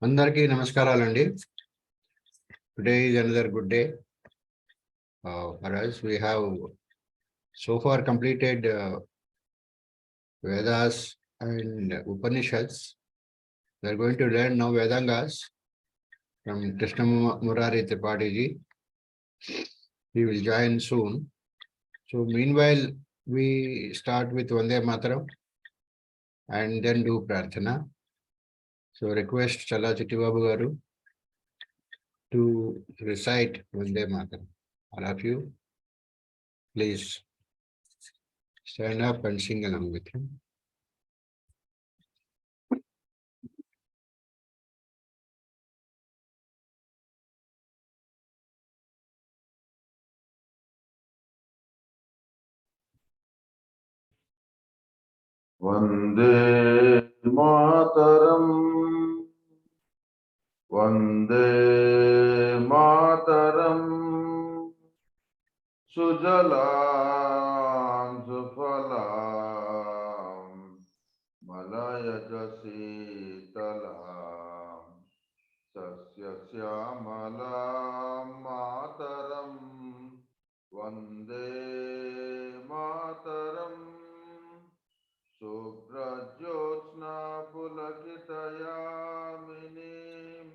Andarki namaskaralanడి. Today is another good day for us. We have so far completed Vedas and Upanishads. We are going to learn now Vedangas from Krishna Murari Tripathi ji. He will join soon. So meanwhile, we start with Vande Mataram and then do Prarthana. So request Chala Chittibabu Garu to recite Vande Mataram. All of you, please stand up and sing along with him. Vande Mataram, Vande Mataram, Sujalam Sufalam, Malaya Sitalam, Sasya Syamalam Mataram, Vande Mataram. Subrajyotsna pulakitayaminim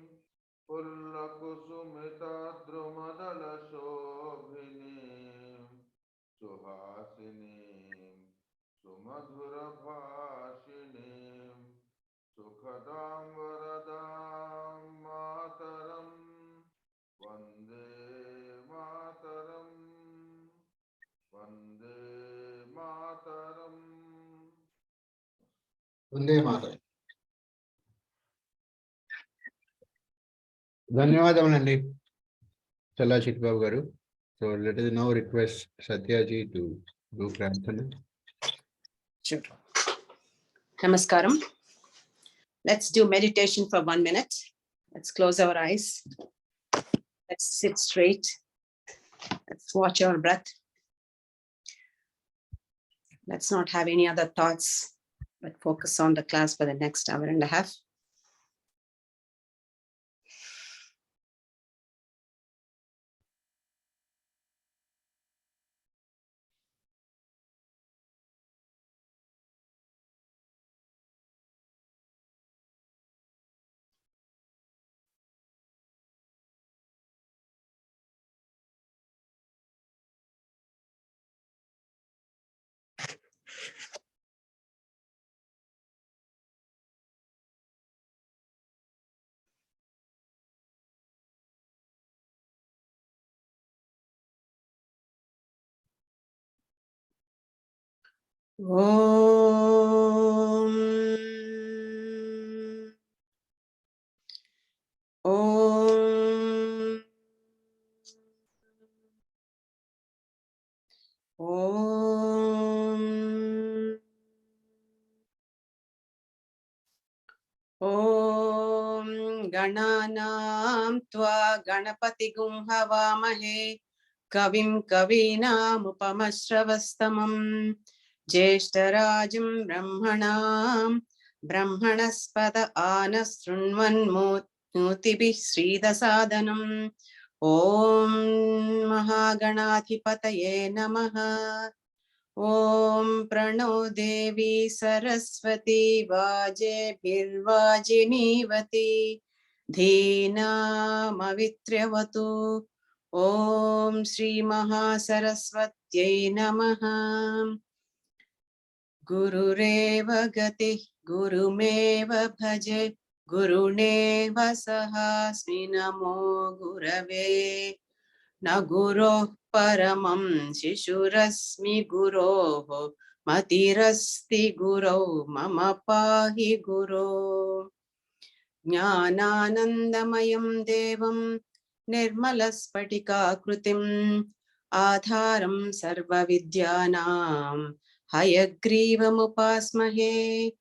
pullakusumita drumadala shobhinim suhasinim sumadhura bhashinim sukhadam varadam mataram vande mataram vande mataram. Vande Mataram. ధన్యవాదములండి Chala Chittibabu Garu. So let us now request Satya ji to do Prarthana. Sure. Namaskaram. Let's do meditation for 1 minute. Let's close our eyes. Let's sit straight. Let's watch our breath. Let's not have any other thoughts, but focus on the class for the next hour and a half. Om. Om. Om. Om Gananam Tva Ganapatigum Havamahe Kavim Kavinam Upamasravastamam Jeshtarajam Brahmanam Brahmanaspada Anasrunvan Mutibhi Sridasadanam Om Mahaganathipataye Namaha Om Prano Devi Saraswati Vajebhirvajinivati Dhina Mavitryavatu Om Shri Mahasaraswatyai Namaha Gurureva Gati Gurumeva Bhaje Guruneva Sahasmi Namo Gurave Na Guru Paramam Shishurasmi Guroho Matirasti Guru Mama Pahi Guru Jnananandamayam Devam Nirmalaspatika Krutim Adharam Sarva Vidyanam Hayagrivam Upasmahe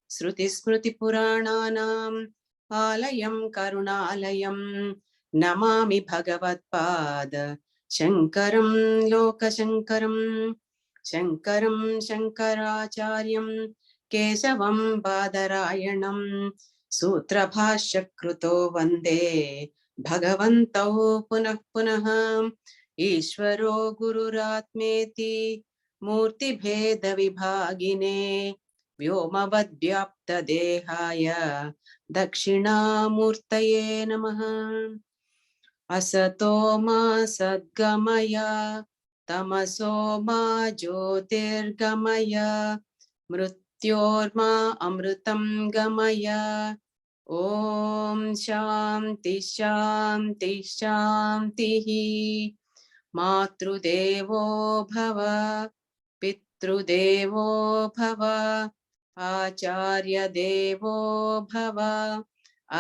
Sruti Smruti Purananam Alayam Karunalayam Namami Bhagavat Pada Shankaram Loka Shankaram Shankaram Shankaracharyam Kesavam Badarayanam सूत्रभाष्यकृतो वन्दे भगवन्तौ पुनः पुनः ईश्वरो गुरुरात्मेति मूर्तिभेदविभागिने व्योमवद्व्याप्तदेहाय दक्षिणामूर्तये नमः। असतो मा सद्गमय तमसो मा ज्योतिर्गमय मृत्योर्मा अमृतं गमय। ॐ शान्ति शान्ति शान्तिः। मातृदेवो भव पितृदेवो भव आचार्यदेवो भव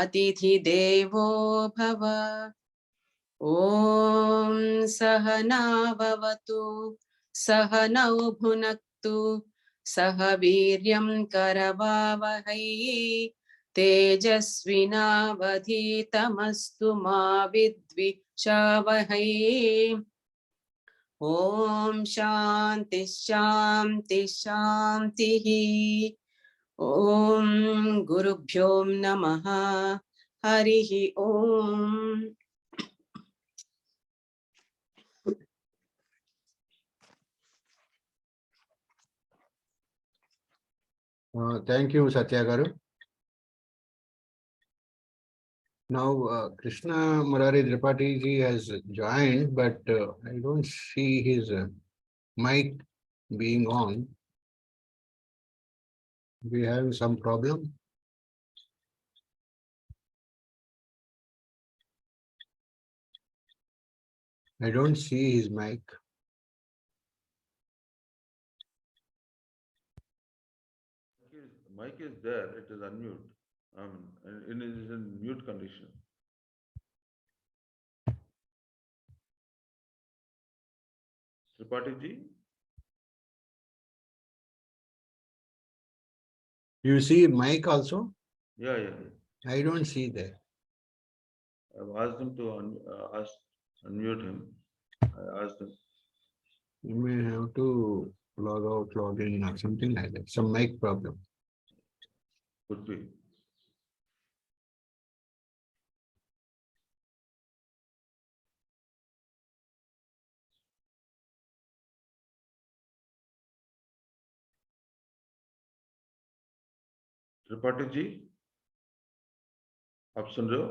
अतिथिदेवो भव। ॐ सहना भवतु सहनौ भुनक्तु सह वीर्यं करवावहै तेजस्विनावधीतमस्तु मा विद्विषावहै। ॐ शान्ति शान्ति शान्तिः। ॐ गुरुभ्यो नमः। हरिः ॐ। Thank you, Satya Garu. Now, Krishna Murari Tripathi ji has joined, but I don't see his mic being on. We have some problem. I don't see his mic. Mic is there, it is unmute. It is in mute condition. Tripathi ji? You see mic also? Yeah. I don't see that. I've asked him to unmute him. I asked him. You may have to log out, log in, or something like that. Some mic problem. Could be. Tripathi ji, आप सुन रहे हो?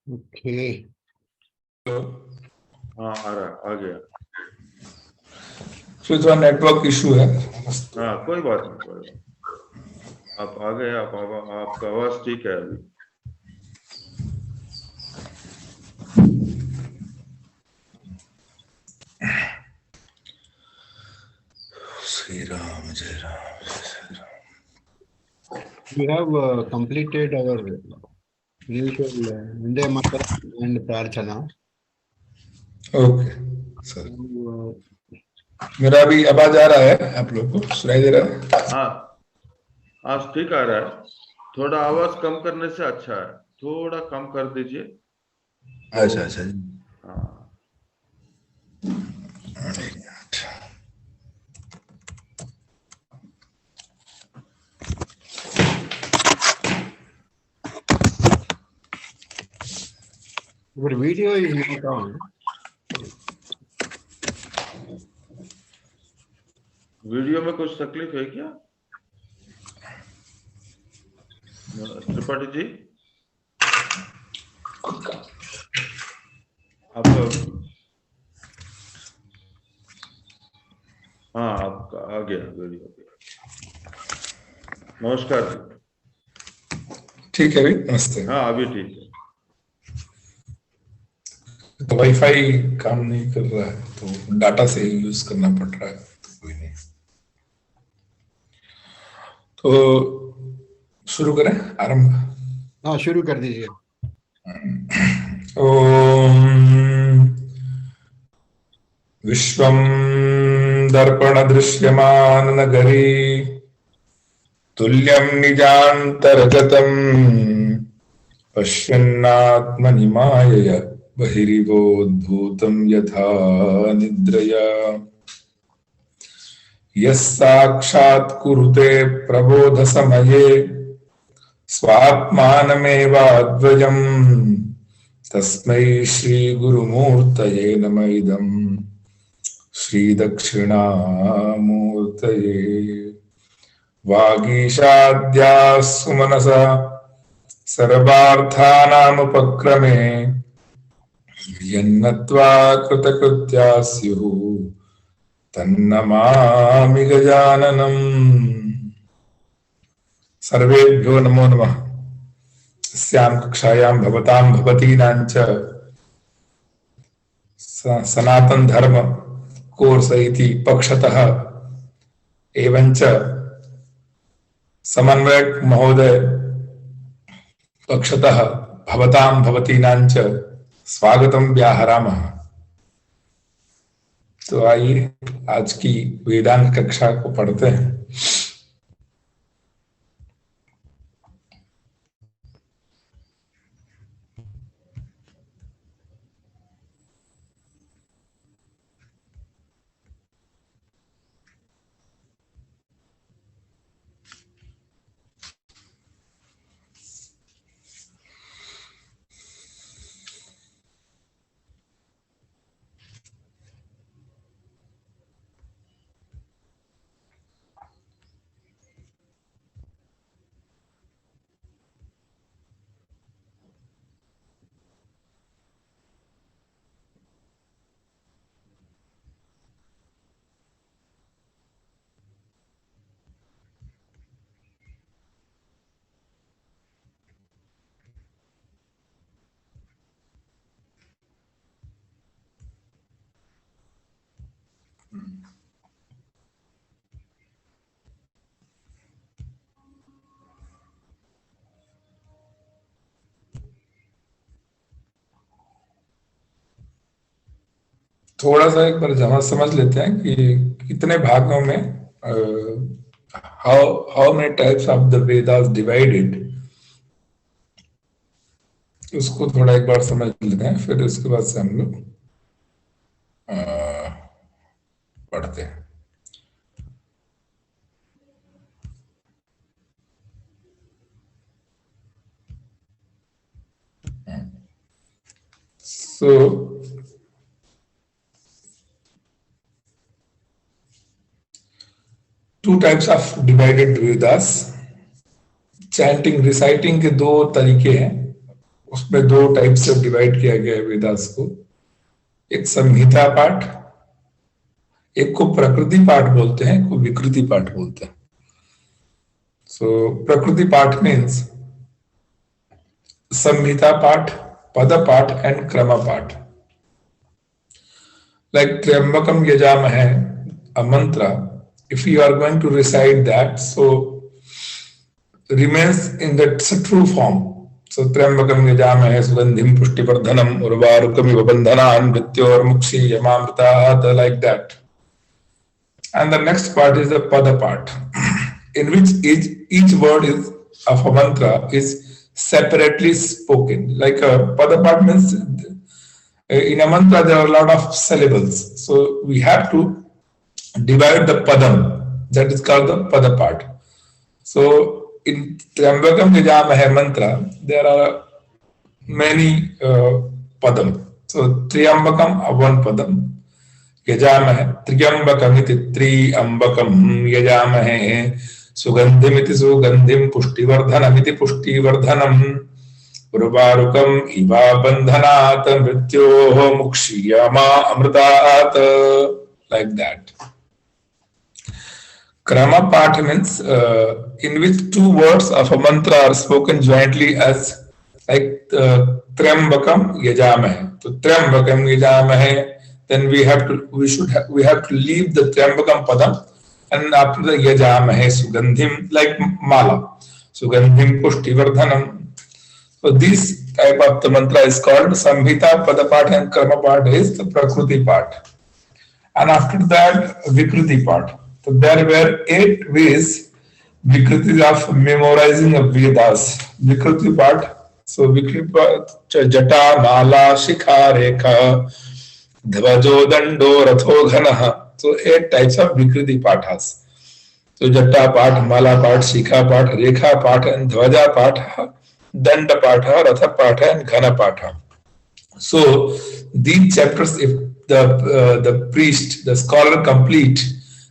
Okay. हाँ, आ रहा, आ गया। तो थोड़ा network issue है। हाँ, कोई बात नहीं। आप आ गए, आपका आवाज ठीक है अभी। श्री राम जय राम जय Ram. We have completed our initial Vande Mataram and Prarthana. Okay sir, मेरा भी आवाज आ रहा है, आप लोग को सुनाई दे रहा है? हाँ, आज ठीक आ रहा है। थोड़ा आवाज कम करने से अच्छा है, थोड़ा कम कर दीजिए। अच्छा। हाँ। Your video is not on. Video में कुछ तकलीफ है क्या त्रिपाठी जी? आप हाँ, आपका आ गया वीडियो। नमस्कार जी। ठीक है अभी, नमस्ते। हाँ, अभी ठीक है। तो वाईफाई काम नहीं कर रहा है तो डाटा से यूज करना पड़ रहा है, तो कोई नहीं। तो शुरू करें, आरंभ? हाँ, शुरू कर दीजिए। ओम विश्वं दर्पण दृश्यमान नगरी तुल्यं निजान्तर्गतं पश्यन्नात्मनि मायया बहिरिवोद्भूतं यथा निद्रया यस्साक्षात् कुरुते प्रबोध समये स्वात्मानमेवाद्वयम् तस्मै श्री गुरुमूर्तये नमः इदं श्री दक्षिणामूर्तये वागीशाद्याः सुमनसा सर्वार्थानामुपक्रमे यन्नत्वा कृतकृत्या स्युः तन्नमामि गजाननम्। सर्वेभ्यो नमो नमः। अस्यां कक्षायां भवतां भवतीनां च सनातन धर्म कोर्स इति पक्षतः एवं च समन्वयक महोदय पक्षतः भवतां भवतीनां च स्वागतम व्याहरामः। तो आइए आज की वेदांग कक्षा को पढ़ते हैं। थोड़ा सा एक बार जमा समझ लेते हैं कि कितने भागों में how many types of the Vedas divided, उसको थोड़ा एक बार समझ लेते हैं, फिर उसके बाद से हम लोग पढ़ते हैं। So two types of divided Vedas. Chanting reciting के दो तरीके हैं, उसमें दो टाइप से डिवाइड किया गया है वेदास को। एक संहिता पाठ, एक को प्रकृति पाठ बोलते हैं, एक को विकृति पाठ बोलते हैं। सो प्रकृति पाठ मीन्स संहिता पाठ, पद पाठ एंड क्रम पाठ। लाइक त्र्यंबकम यजामहे a mantra, if you are going to recite that, so remains in that true form. So त्र्यंबकम यजामहे सुगंधिम पुष्टिवर्धनम उर्वारुकमिव बंधनान् मृत्योर्मुक्षीयमामृतात्, like that. And the next part is the pada part, in which each word is of a mantra is separately spoken. Like a pada part means in a mantra there are a lot of syllables, so we have to divide the padam, that is called the pada part. So in Triambakam Yajamahe mantra there are many padam. So Triambakam one padam, Yajamahe Triambakam iti Triambakam Yajamahe, Sugandhim iti Sugandhim, Pushtivardhanam iti Pushtivardhanam, Urvarukam iva bandhanat mrityoho mukshiyama amritat, like that. Krama part means in which two words of a mantra are spoken jointly as like Triambakam Yajamahe. So Triambakam Yajamahe, then we have to leave the Triambakam padam, and after the Yajamahe Sugandhim, like mala, Sugandhim Pushtivardhanam. So this type of the mantra is called Samhita, Pada part and Krama part is the Prakriti part. And after that Vikriti part. So there were 8 ways Vikriti of memorizing of Vedas. Vikriti part, so Vikriti part, Jata, Mala, Shikha, Rekha, Dhvajo, Dando, Ratho, Ghanaha. So 8 types of Vikriti Pathas. So Jatta Path, Mala Path, Shikha Path, Rekha Path, and Dhvaja Path, Danda Path, Ratha Path, and Ghana Path. So these chapters, if the priest, the scholar complete,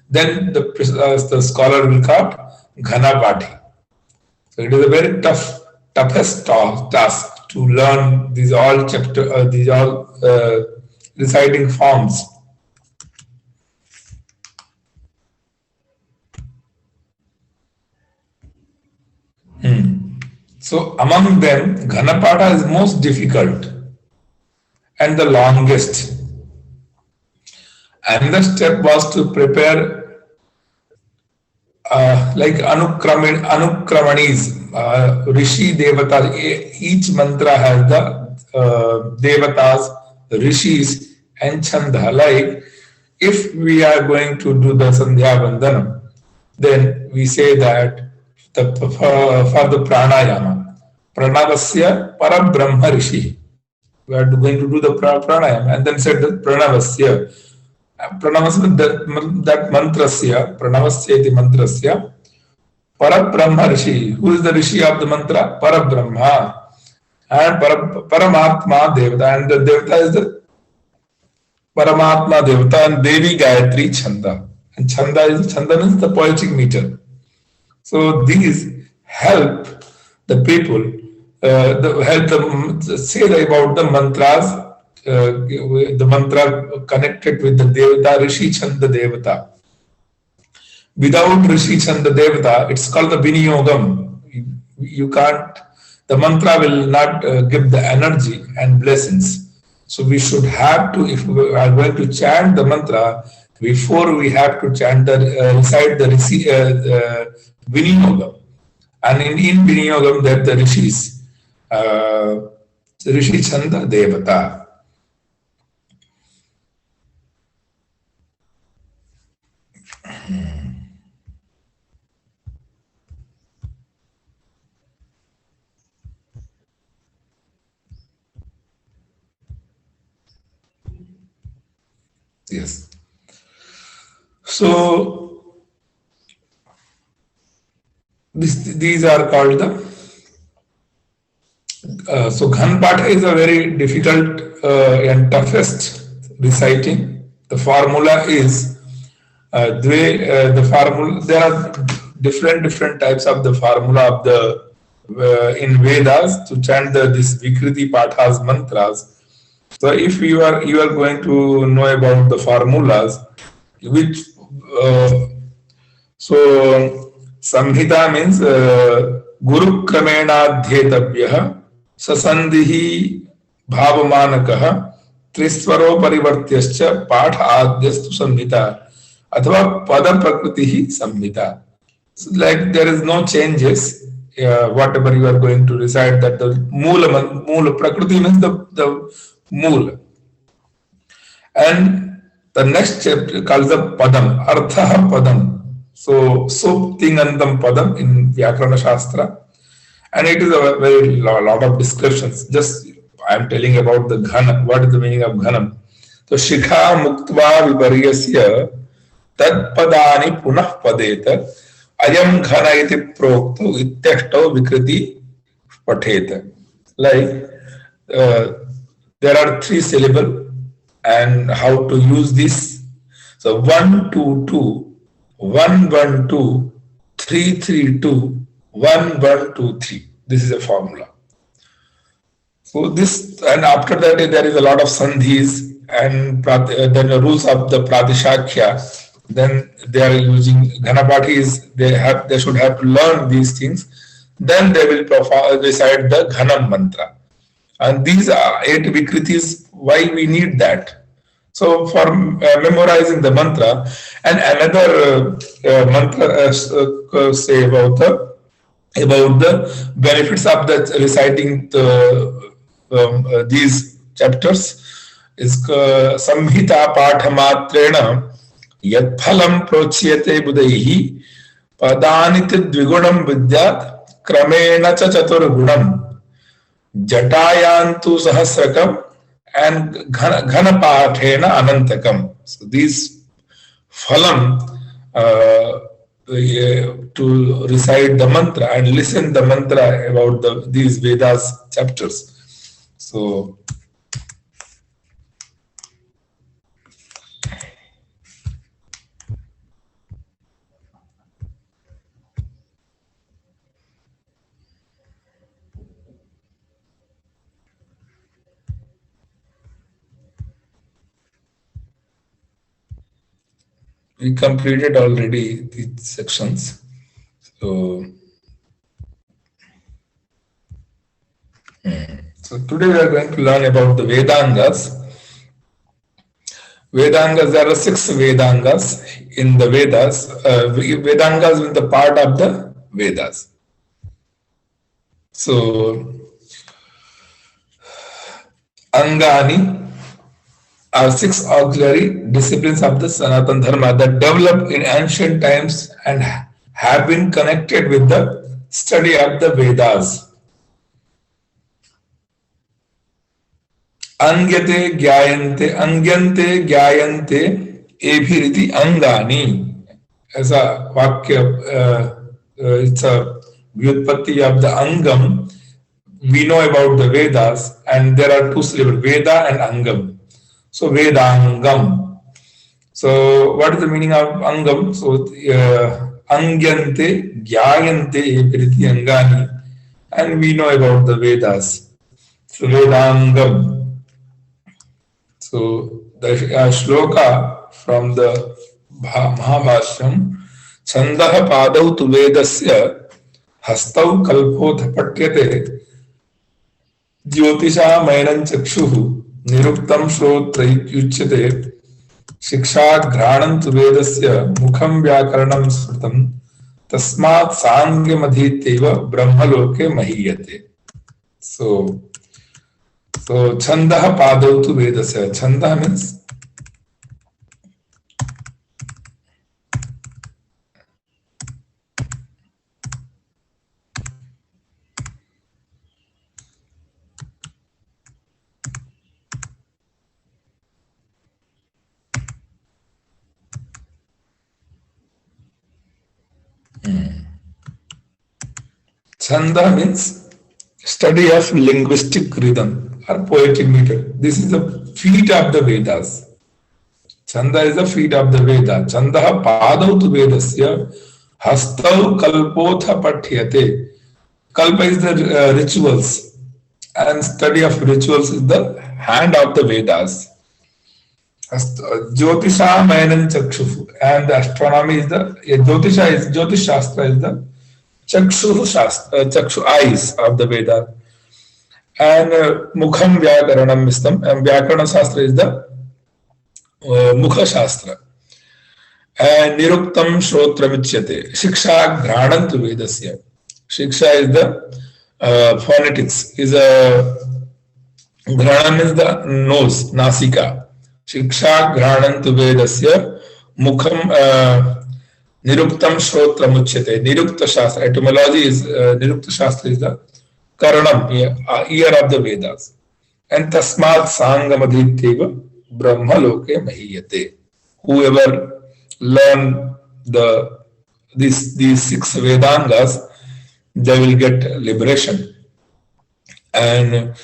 then the scholar will call Ghana Pathi. So it is a very toughest task to learn these all reciting forms. So among them, Ghanapata is most difficult and the longest. Another step was to prepare like Anukramanis, Rishi Devatas. Each mantra has the Devatas, Rishis, and Chanda. Like if we are going to do the Sandhya Vandanam, then we say that for the pranayama, Pranavasya Parabrahma Rishi. We are going to do the pranayama and then said the Pranavasya. Pranavasya, that mantrasya, Pranavasya iti mantrasya, Parabrahma Rishi. Who is the Rishi of the mantra? Parabrahma. And Paramatma Devata. And the Devata is the Paramatma Devata and Devi Gayatri Chanda. And Chanda means the poetic meter. So these help the people, help them say about the mantras, the mantra connected with the Devata, Rishi Chanda Devata. Without Rishi Chanda Devata, it's called the Viniyogam. You can't, the mantra will not give the energy and blessings. So we should have to, if we are going to chant the mantra, before we have to chant recite the Viniyogam. And in Viniyogam, there the Rishis, Rishi Chanda Devata. Yes. So these are called the. So Ghanapatha is a very difficult and toughest reciting. The formula is the formula. There are different types of the formula of the in Vedas to chant this Vikriti Pathas mantras. So if you are going to know about the formulas, which so Samhita means Guru Kramena Dhyetavyaha Sasandhihi Bhavamanakaha Triswaro Parivartyascha Patha Adyastu Samhita Athava Pada Prakritihi Samhita. So like there is no changes. Whatever you are going to recite, that the Moola Prakriti means the Mool. And the next chapter calls the Padam, Arthaha Padam. So, Suptingantam Padam in Vyakarana Shastra. And it is a very lot of descriptions. Just I am telling about the Ghana. What is the meaning of Ghanam? So, Shikha Muktva Viparyasya Tad Padani Punah Padeta Ayam Ghana iti Prokto Ityashto Vikriti Pateta. Like, there are 3 syllables and how to use this. So 1 2 2 1 1 2 3 3 2 1 1 2 3. This is a formula. So this, and after that there is a lot of sandhis and then the rules of the Pratishakya. Then they are using Ghanapathis. They should have to learn these things. Then they will recite the Ghanam mantra. And these are 8 Vikritis, why we need that. So for memorizing the mantra, and another mantra say about the benefits of the reciting these chapters is Samhita Pathamatrena Yat Phalam Prochyate Budaihi Padanit Dvigunam Vidyat Kramena Cha Chatur Gunam Jatayantu Sahasrakam and Ghanapathena Anantakam. So these phalam to recite the mantra and listen the mantra about these Vedas chapters. So we completed already these sections. So today we are going to learn about the Vedangas. Vedangas, there are 6 Vedangas in the Vedas. Vedangas is the part of the Vedas. So, Angani are 6 auxiliary disciplines of the Sanatana Dharma that developed in ancient times and have been connected with the study of the Vedas. Angyate gyayante ebhiriti angani. As a vakya, it's a vyutpatti of the angam. We know about the Vedas, and there are 2 syllables, Veda and Angam. So Vedangam. So what is the meaning of Angam? So Angyante gyayante ebhiriti angani, and we know about the Vedas. So Vedangam. So the shloka from the Mahabhashyam, Chandah padau tu vedasya hastau kalpotha patyate jyotisha mainan chakshuhu niruktam shrotra yuchyate shiksha ghranam tu vedasya mukham vyakaranam smritam tasmat sangyam adhityeva brahmaloke mahiyate. So Chandah padau tu vedasya. Chandah means Chanda means study of linguistic rhythm or poetic meter. This is the feet of the Vedas. Chanda is the feet of the Veda. Chanda padau tu vedasya hastau kalpotha pathyate. Kalpa is the rituals, and study of rituals is the hand of the Vedas. Jyotisha mainan chakshu, and the astronomy is the Jyotish Shastra is the chakshu eyes of the Veda, and mukham vyakaranam mistam, and vyakarana shastra is the mukha shastra, and niruktam shrotra vichyate. Shiksha ghranantu vedasya. Shiksha is the phonetics, is a ghranam is the nose, nasika. Shiksha ghranantu vedasya mukham Niruktam Shrotra Muchyate. Nirukta Shastra. Etymology is Nirukta Shastra is the Karanam, ear of the Vedas. And Tasmat Sangamadhityeva Brahma Loke Mahiyate. Whoever learn these 6 Vedangas, they will get liberation. And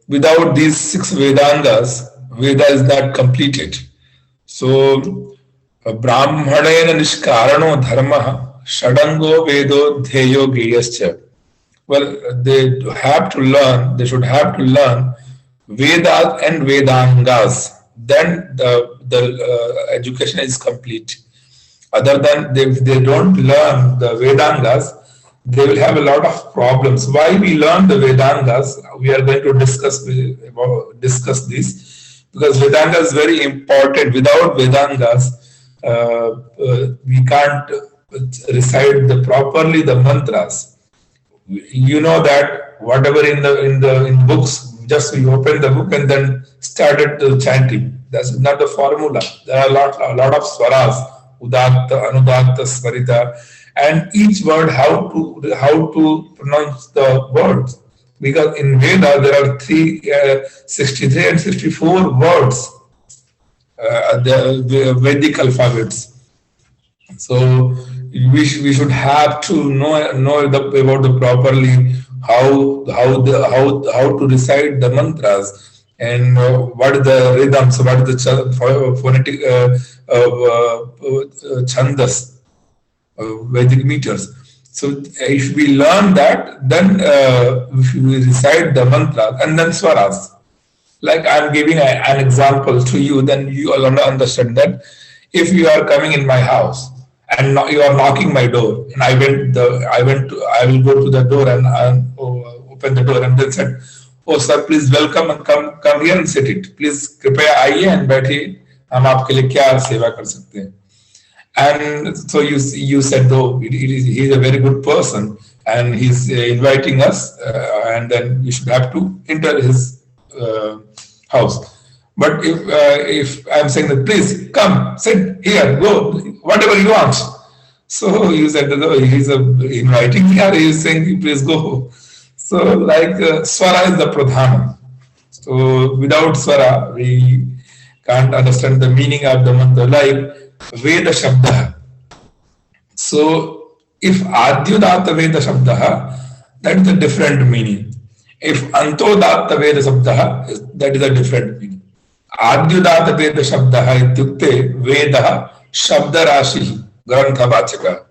without these 6 Vedangas, Veda is not completed. So Brahmanena nishkarano dharma shadango vedo dheyo geyascha. Well, they should have to learn Vedas and Vedangas. Then the education is complete. Other than if they don't learn the Vedangas, they will have a lot of problems. Why we learn the Vedangas? We are going to discuss this, because Vedanga is very important. Without Vedangas, we can't recite properly the mantras. You know that whatever in books, just we open the book and then started chanting. That's not the formula. There are a lot of swaras, udatta, anudatta, svarita, and each word how to pronounce the words. Because in Veda there are 63 and 64 words. the Vedic alphabets. So we should have to know about the properly how to recite the mantras and what is the rhythms, what is the phonetic chandas, Vedic meters. So if we learn that, then if we recite the mantra and then swaras. Like I'm giving an example to you, then you all understand that if you are coming in my house and you are knocking my door, and I will go to the door and open the door and then said, "Oh sir, please welcome and come here and sit it. Please कृपया आइए and बैठिए, हम आपके लिए क्या सेवा कर सकते हैं." And so you said, though he's a very good person and he's inviting us, and then you should have to enter his house. But if I'm saying that, please come, sit here, go, whatever you want. So you said, no, he's inviting me, or he's saying, please go. So like swara is the pradhana. So without swara, we can't understand the meaning of the mantra. Like Veda Shabda. So if Adyudatta Veda Shabda, that is a different meaning. If Antodatta Veda Shabda, that is a different meaning. Adyudatta Veda Shabda ityukte Veda Shabda Rashi Grantha Vachaka.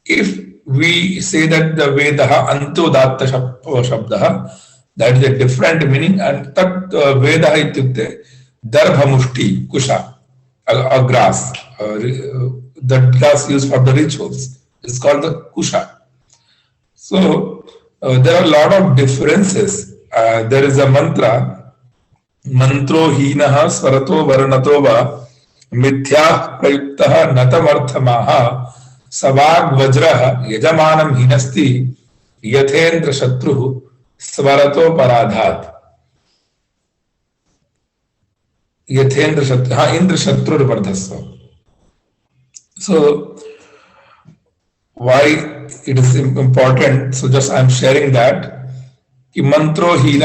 If we say that the Veda Antodatta Shabda, that is a different meaning, and Tat Veda ityukte Darbha Mushti Kusha. A grass, the grass used for the rituals, is called the kusha. So there are a lot of differences. There is a mantra, mantro hinaha swarato varanato va mithya prayuktaha natamarthamaha savag vajraha yajamanam hinasti yathendra shatruhu swarato paradhat. Yathendra Shatru, Indra Shatru Vardhasva. So, why it is important? So, just I am sharing that. कि मंत्रो हीन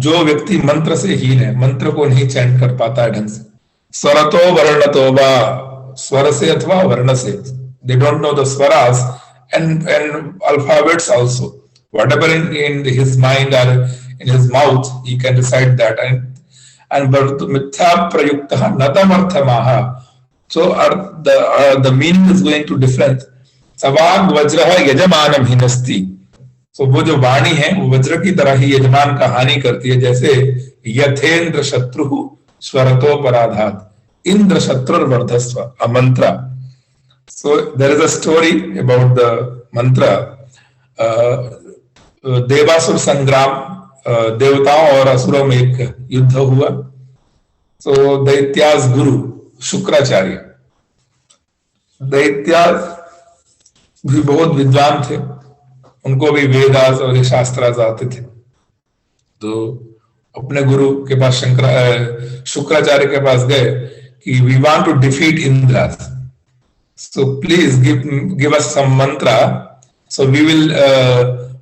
जो व्यक्ति मंत्र से हीन है, मंत्र को नहीं चैंट कर पाता है ढंग से, स्वरतो वर्णतो वा, स्वर से अथवा वर्ण से, they don't know the swaras and alphabets also. Whatever in his mind or in his mouth, he can recite that. And mithya prayuktaha natamarthamaha. So the meaning is going to different. Savag vajraha yajamanam hinasti. So वो जो वाणी है वो वज्र की तरह ही यजमान का हानि करती है, जैसे यथेन्द्र शत्रु स्वरतो पराधात इंद्र शत्रु वर्धस्व, a mantra. So there is a story about the mantra. देवासुर संग्राम, देवताओं और असुरों में एक युद्ध हुआ. तो दैत्यास गुरु शुक्राचार्य, दैत्यास भी बहुत विद्वान थे, उनको भी वेदास और शास्त्रास आते थे. तो अपने गुरु के पास शुक्राचार्य के पास गए कि we want to defeat Indras, so please give us some mantra, so we will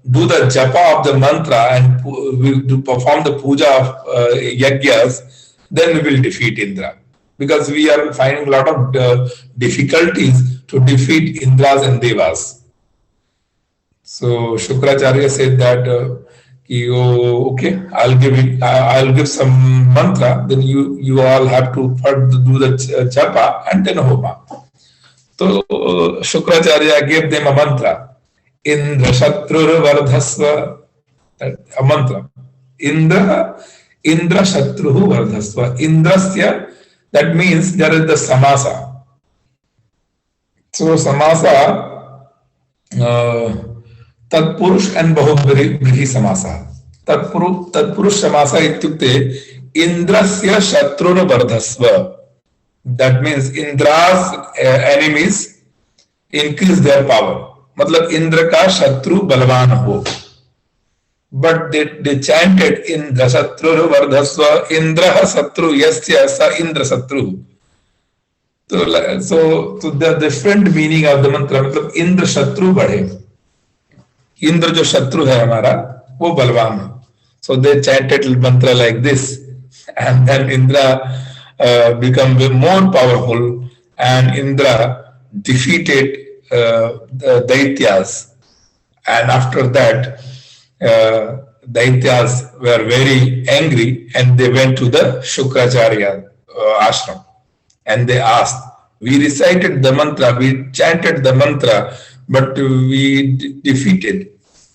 do the japa of the mantra and we will perform the puja of yagyas, then we will defeat Indra, because we are finding a lot of difficulties to defeat Indras and Devas. So Shukracharya said that okay, I'll give some mantra, then you all have to do the japa and then homa. So Shukracharya gave them a mantra. Indra Shatrur Vardhasva, a mantra. Indra Shatruhu Vardhasva. Indrasya, that means there is the samasa. So samasa, Tatpurush and Bahubri samasa. Tatpurush samasa ityukte Indrasya Shatrur Vardhasva. That means Indra's enemies increase their power. मतलब इंद्र का शत्रु बलवान हो. But they chanted Indra Shatru Vardhasva, Indra Satru Yasya Sa Indra Satru. So the different meaning of the mantra, मतलब इंद्र शत्रु बढ़े, इंद्र जो शत्रु है हमारा वो बलवान है. So they chanted mantra like this. and then Indra become more powerful, and Indra defeated the Daityas, and after that Daityas were very angry and they went to the Shukracharya ashram and they asked, we recited the mantra, we chanted the mantra, but we defeated.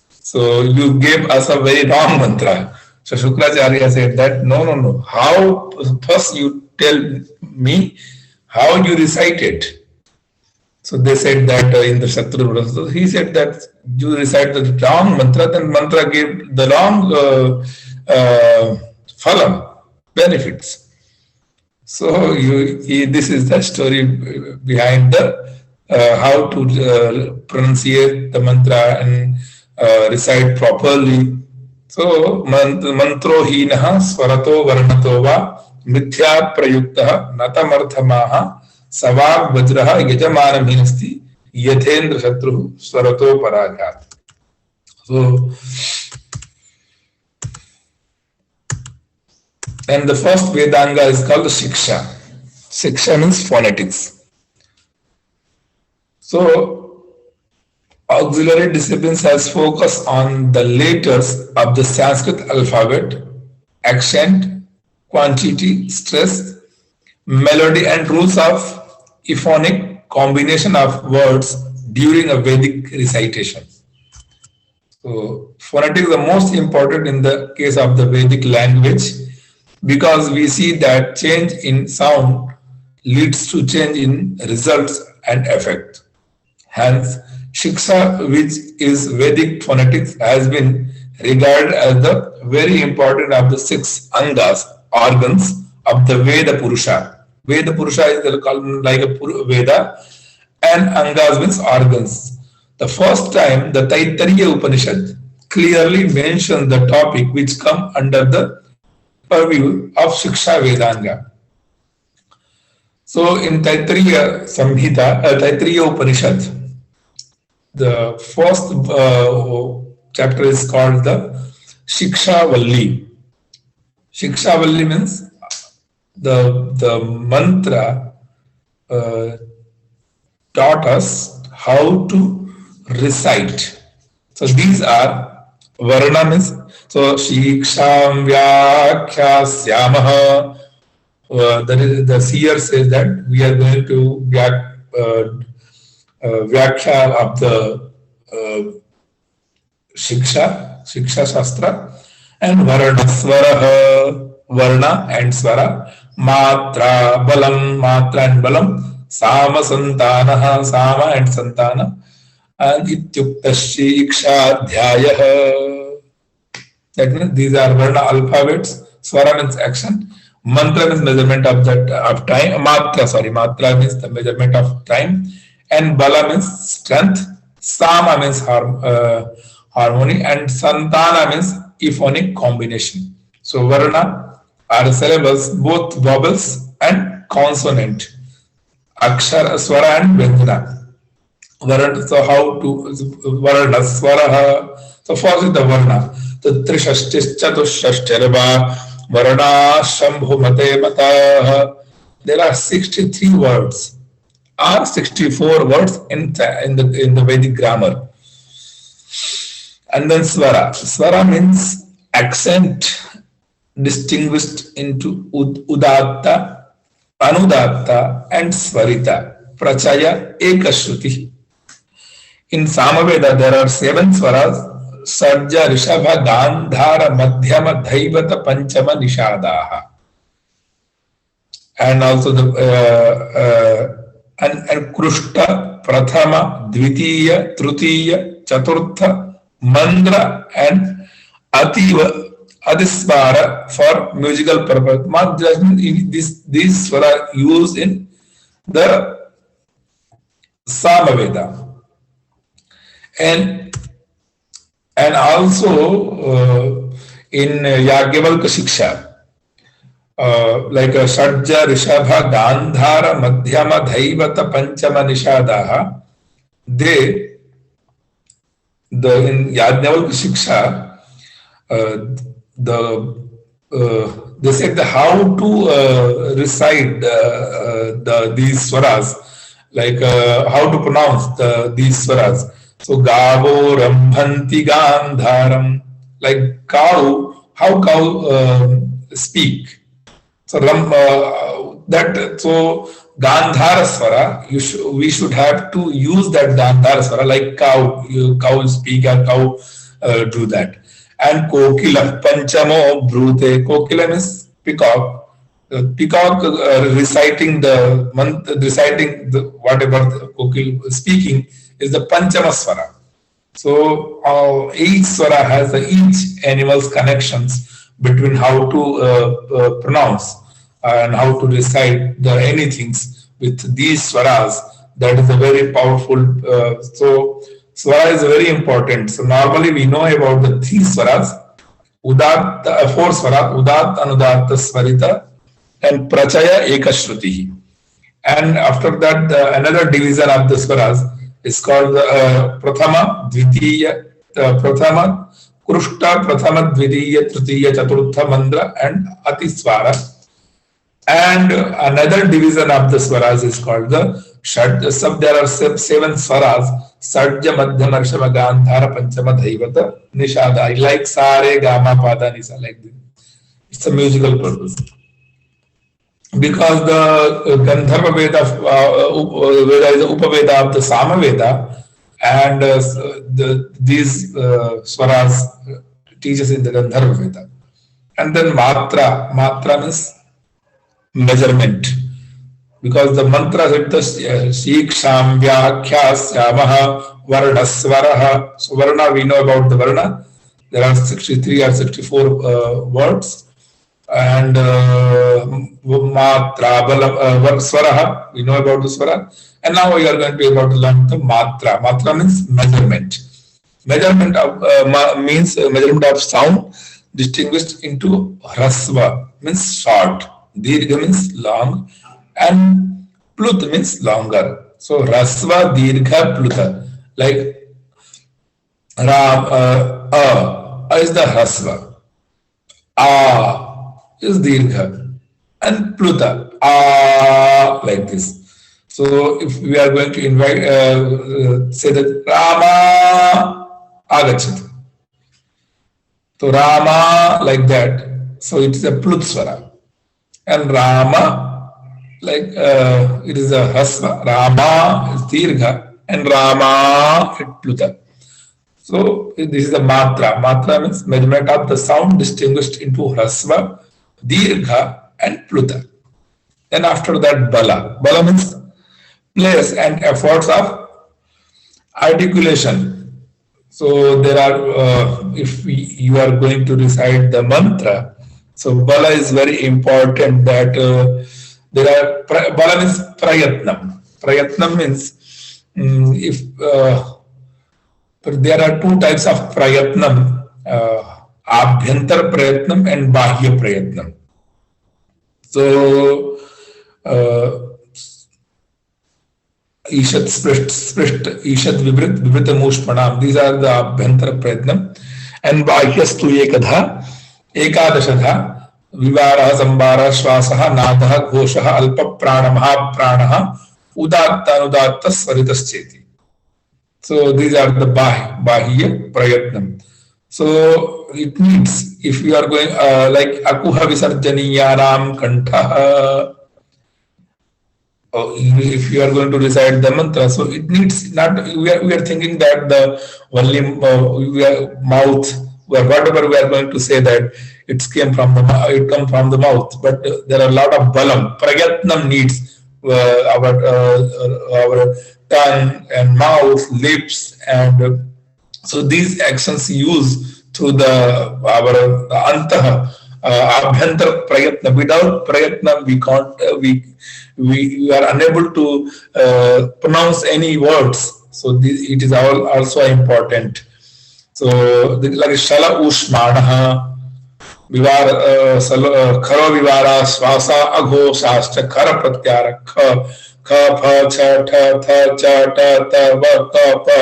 So you gave us a very wrong mantra. So Shukracharya said that, no. How, first you tell me how you recite it. So they said that in the Shatru, so he said that you recite the wrong mantra, then mantra gave the wrong phalam, benefits. So this is the story behind the how to pronunciate the mantra and recite properly. So mantro hinaha swarato varnato va mithya prayuktaha natamarthamaha Savag Vajraha Yajamanam Hinasti Yathendra Shatruhu Swarato Parajat. So, and the first Vedanga is called Shiksha. Shiksha means phonetics. So, auxiliary disciplines has focused on the letters of the Sanskrit alphabet, accent, quantity, stress, melody, and rules of euphonic combination of words during a Vedic recitation. So, phonetics is the most important in the case of the Vedic language because we see that change in sound leads to change in results and effect. Hence, Shiksha, which is Vedic phonetics, has been regarded as the very important of the 6 angas, organs of the Veda Purusha. Veda Purusha is called like a Veda, and Angas means organs. The first time the Taittiriya Upanishad clearly mentions the topic which come under the purview of Shiksha Vedanga. So in Taittiriya Samhita, Taittiriya Upanishad, the first chapter is called the Shiksha Valli. Shiksha Valli means the mantra taught us how to recite. So these are varna means, so Shiksham Vyakhyasyaamaha. The seer says that we are going to Vyakhya of the Shiksha Shastra, and Varnaswaraha, Varna and Swara, Matra, Balam, Matra and Balam, Sama Santanaha, Sama and Santana, and Ityuktashi Ikshadhyayaha. That means these are Varna alphabets, Swara means action, Mantra means measurement of that of time, Matra means the measurement of time, and Bala means strength, Sama means harmony, and Santana means euphonic combination. So Varna are syllables, both vowels and consonant, Akshara, Swara and Vyandana. Varna, so how to Varna, Swara. So first is the Varna. The Trishashtis Chatushashtirva Varna Shambhu Mate Mata. There are 63 words or 64 words in the Vedic grammar. And then Swara. Swara means accent distinguished into Udatta, Anudatta and Swarita. Prachaya Ekashruti. In Samaveda there are 7 swaras: Sarja, Rishabha, Gandhara, Madhyama, Dhaivata, Panchama, Nishadaha. And also the and Krushta, Prathama, Dvitiya, Trutiya, Chaturtha, Mandra and Ativa, Adisvara for musical purpose. Not just these swara used in the Samaveda. And also in Yagyavalkya Shiksha, like Shadja, Rishabha, Gandhara, Madhyama, Dhaivata, Panchama, Nishadaha, in Yagyavalkya Shiksha, the they said how to recite these swaras, like how to pronounce these swaras. So gavo rambhanti gandharam, like cow, how cow speak. So so Gandhara Swara, we should have to use that Gandhara Swara, like cow speak or cow do that. And Kokila, Panchamo Brute, Kokila means peacock. Peacock reciting whatever the Kokil speaking is the Panchama Swara. So each Swara has each animal's connections between how to pronounce and how to recite the anything with these swaras. That is a very powerful. So swara is very important. So normally we know about the three swaras, four swara, udat, anudat, swarita, and prachaya ekashruti. And after that, another division of the swaras is called prathama, dvitiya, prathama, krushta, prathama, dvitiya, tritiya, chaturtha, mandra, and atiswara. And another division of the swaras is called the shad. There are seven swaras: sadja, madhyama, rishama, gandhara, panchama, dhaivata, nishada. I like sare, gama, pada, nisa, like this. It's a musical purpose. Because the Gandharva Veda, Veda is the Upaveda of the Sama Veda, and these swaras teaches in the Gandharva Veda. And then Matra means measurement, because the mantra is the Shiksham Vyakhyas Varna Svaraha. So Varna, we know about the Varna. There are 63 or 64 words. And Matra, Svaraha, we know about the Swara. And now we are going to be about to learn the Matra. Matra means measurement. Measurement of means measurement of sound distinguished into Hrasva, means short. Dirgha means long, and Plut means longer. So Rasva, Dirgha, Pluta. Like Ram, is the Rasva, A is Dirgha, and Pluta, A, like this. So if we are going to invite, say that Rama Agachat. So Rama, like that. So it is a Plut Swara. And Rama, like it is a Hasva. Rama is Dirgha, and Rama is Pluta. So this is the Matra. Matra means measurement of the sound distinguished into Hasva, Dirgha, and Pluta. Then after that, Bala. Bala means place and efforts of articulation. So there are, if you are going to recite the mantra, so Bala is very important. That there are Bala means prayatnam. Prayatnam means if there are two types of prayatnam: abhyantar prayatnam and bahya prayatnam. So Ishat Sprisht, Ishat Vibrit, Vibrita Mushpanam. These are the abhyantar prayatnam. And bahyastu ekadha. Ekadashadha, Vivara, Zambara, Shvasaha, Nadaha, Ghoshaha, Alpa Prana, Mahapranaha, Udatta, Anudatta, Svaritas Cheti. So these are the Bahya Prayatnam. So it means if you are going like Akuha Visarjaniya Ram Kantaha, if you are going to recite the mantra, so it needs not, we are thinking that the only mouth, whatever we are going to say, that it comes from the mouth, but there are a lot of balam. Prayatnam needs our tongue and mouth, lips, and so these actions use through our antaha, abhyantar prayatna. Without prayatna, we can't, we are unable to pronounce any words. So it is also important. So like Shala Ushmanaha, Kharo Vivara, Swasa, Agho, Shastra, Khara Pratyara, Kha, Pha, Cha, Tha, Tha, Cha, Ta, Ta, Va, Ta, Pa,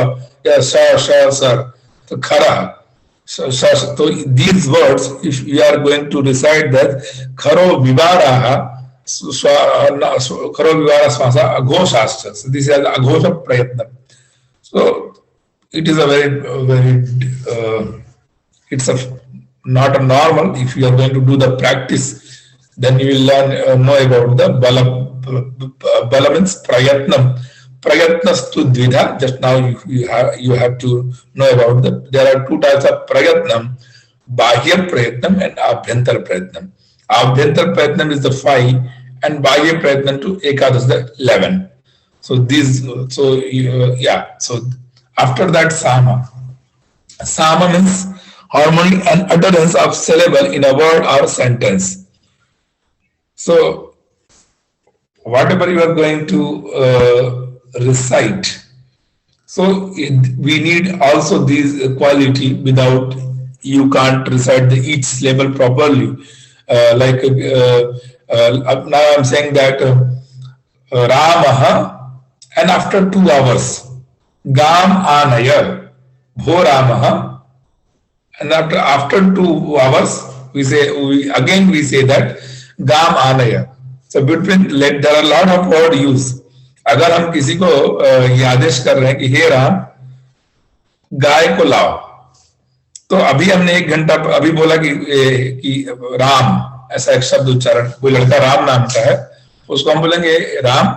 Ya, Sha, Sha, Sar. So Khara. So these words, if you are going to recite that kharo vivaraha kharo vivara swasa aghosascha. So this is aghosha prayatna. So it is a very it's not a normal. If you are going to do the practice, then you will learn know about the bala means prayatnam. Prayatnastu dvidha. Just now you have to know about the. There are two types of prayatnam: bahya prayatnam and abhyantar prayatnam. Abhyantar prayatnam is the 5, and bahya prayatnam to ekadas the 11. So these. So yeah. So after that sama. Sama means harmony and utterance of syllable in a word or sentence. So whatever you are going to recite, so we need also this quality. Without, you can't recite each syllable properly. Now I'm saying that Ramaha, and after 2 hours, Gam Anaya, Bho Ramaha, and after 2 hours, we say that Gam Anaya. So between, there are a lot of word use. अगर हम किसी को ये आदेश कर रहे हैं कि हे राम गाय को लाओ, तो अभी हमने 1 घंटा अभी बोला कि राम, ऐसा एक शब्द उच्चारण, कोई लड़का राम नाम का है, उसको हम बोलेंगे राम,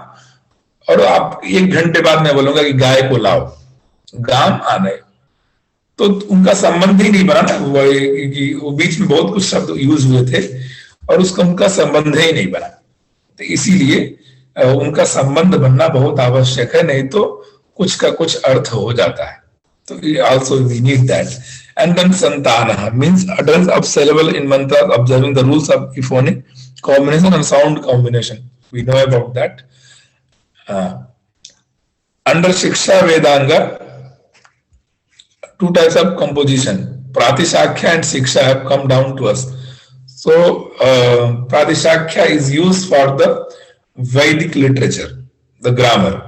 और आप 1 घंटे बाद मैं बोलूंगा कि गाय को लाओ, गाम आने, तो उनका संबंध ही नहीं बना ना, वो बीच में बहुत कुछ शब्द यूज हुए थे और उसका उनका संबंध ही नहीं बना. तो इसीलिए उनका संबंध बनना बहुत आवश्यक है, नहीं तो कुछ का कुछ अर्थ हो जाता है. तो also we need that. And then santana means utterance of syllable in mantras, observing the rules of euphonic combination and sound combination. We know about that. Under Shiksha Vedanga, 2 types of composition, Pratishakhya and Shiksha, have come down to us. So Pratishakhya is used for the Vedic literature, the grammar.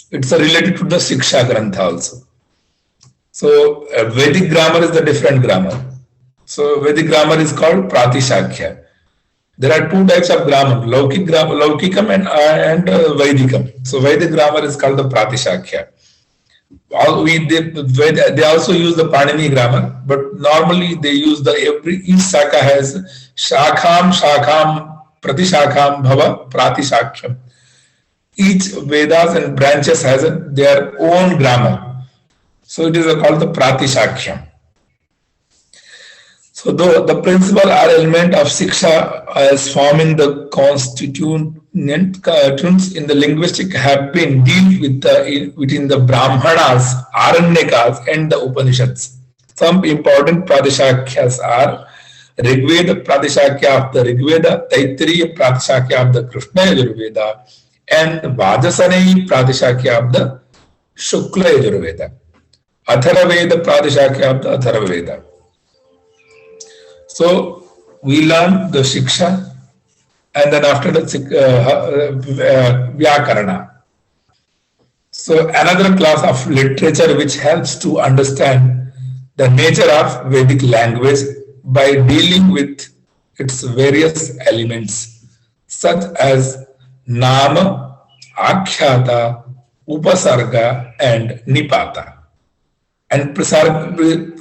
It's related to the Shiksha Grantha also. So Vedic grammar is the different grammar. So Vedic grammar is called Pratishakhya. There are 2 types of grammar, Laukikam and Vedikam. So Vedic grammar is called the Pratishakhya. They also use the Panini grammar, but normally they use each shaka has shakham, pratishakham, bhava, pratishakyam. Each Vedas and branches has their own grammar. So it is called the pratishakyam. So the principal or element of Shiksha as forming the constituents in the linguistic have been dealt within the Brahmanas, Aranyakas and the Upanishads. Some important Pratishakyas are Rigveda Pratishakhya of the Rigveda, Taittiriya Pratishakhya of the Krishna Yajurveda, and Vajasanayi Pratishakhya of the Shukla Yajurveda, Atharvaveda Pratishakhya of the Atharvaveda. So we learn the Shiksha, and then after that Vyakarana. So another class of literature which helps to understand the nature of Vedic language by dealing with its various elements, such as Nama, Akhyata, Upasarga and Nipata, and prescribing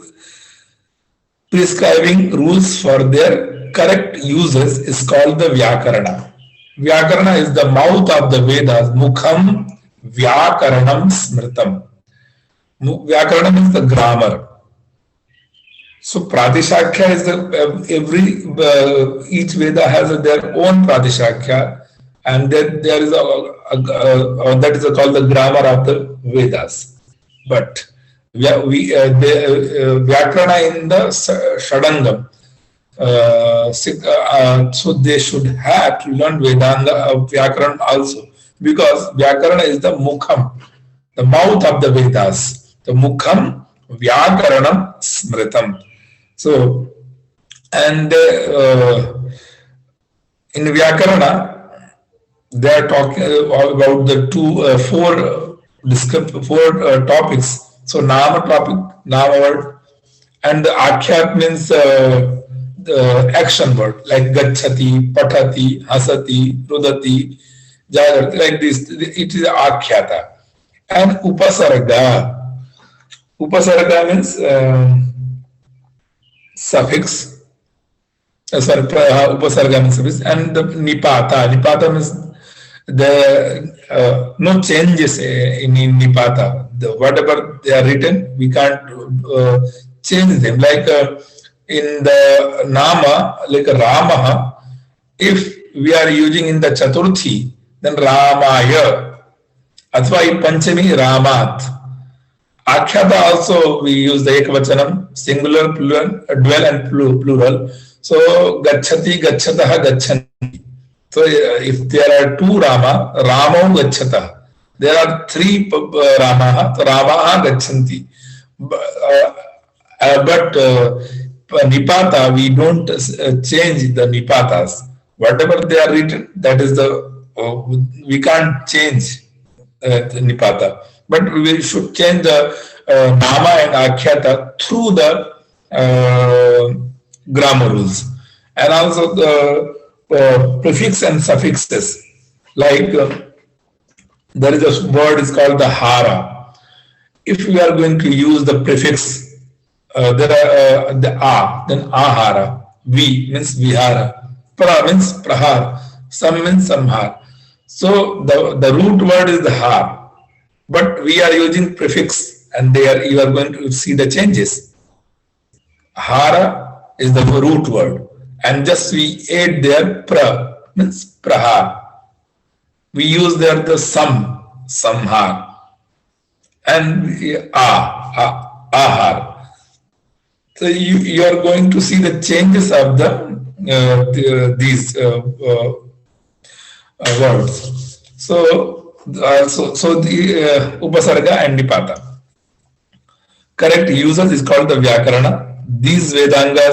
rules for their correct uses is called the Vyakarana. Vyakarana is the mouth of the Vedas, Mukham Vyakaranam Smritam. Vyakarana is the grammar. So Pratishakhya is each Veda has their own Pratishakhya, and then there is that is called the grammar of the Vedas. But Vyakarana in the Shadangam, so they should have to learn Vedanga Vyakarana also, because Vyakarana is the Mukham, the mouth of the Vedas, the Mukham Vyakaranam Smritam. So, and in Vyakarana, they are talking about the four topics. So Nama topic, Nama word, And the akhyat means the action word like gachati, patati, hasati, rudati, jagrati, like this. It is akhyata. And upasarga. Upasarga means suffix. Sorry, upasarga means suffix. And the nipata. Nipata means the no changes in nipata. Whatever they are written, we can't change them. Like in the nama, like Rama, if we are using in the Chaturthi, then Ramaya. Athva in Panchami, Ramat. Akhyata also we use the Ekavachanam, singular, plural, dual and plural. So Gachati, Gachataha, Gachanti. So if there are two Rama, Ramo Gachata. There are three Ramaha, Ramaha Gachanti. But Nipata, we don't change the Nipatas. Whatever they are written, that is the, we can't change the Nipata. But we should change the Nama and Akhyata through the grammar rules. And also the prefix and suffixes. Like there is a word is called the hara. If we are going to use the prefix, there are the a, then ahara. Vi means vihara. Pra means prahar. Sam means samhar. So the root word is the har. But we are using prefix, and there you are going to see the changes. Hara is the root word, and just we add there pra means prahar. We use there the samhar, and ahar. So you are going to see the changes of these words. So the upasarga and nipata. Correct usage is called the vyakarana. This Vedanga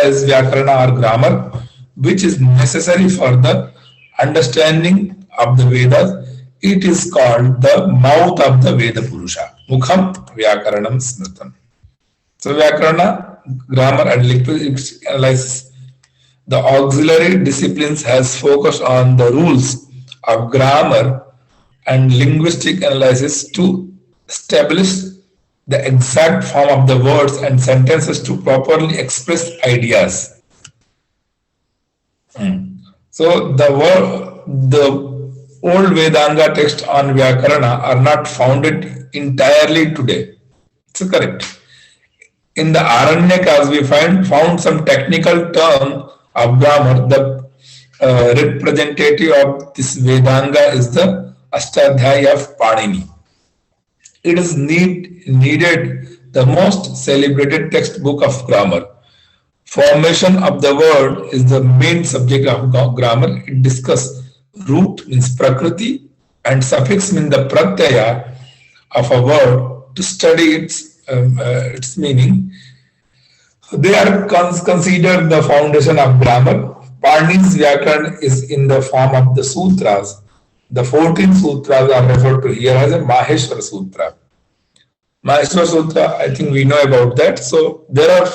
is vyakarana or grammar, which is necessary for the understanding of the Vedas. It is called the mouth of the Veda Purusha. Mukham Vyakaranam Smritam. So Vyakarana, grammar and linguistic analysis. The auxiliary disciplines has focused on the rules of grammar and linguistic analysis to establish the exact form of the words and sentences to properly express ideas. So the old Vedanga text on Vyakarana are not founded entirely today. It's correct. In the Aranyakas, we found some technical term of grammar. The representative of this Vedanga is the Ashtadhyaya of Panini. It is needed the most celebrated textbook of grammar. Formation of the word is the main subject of grammar. It discusses root means prakriti and suffix means the pratyaya of a word to study its meaning. They are considered the foundation of grammar. Panini's Vyakaran is in the form of the sutras. The 14 sutras are referred to here as a Maheshwara Sutra. Maheshwara Sutra, I think we know about that. So there are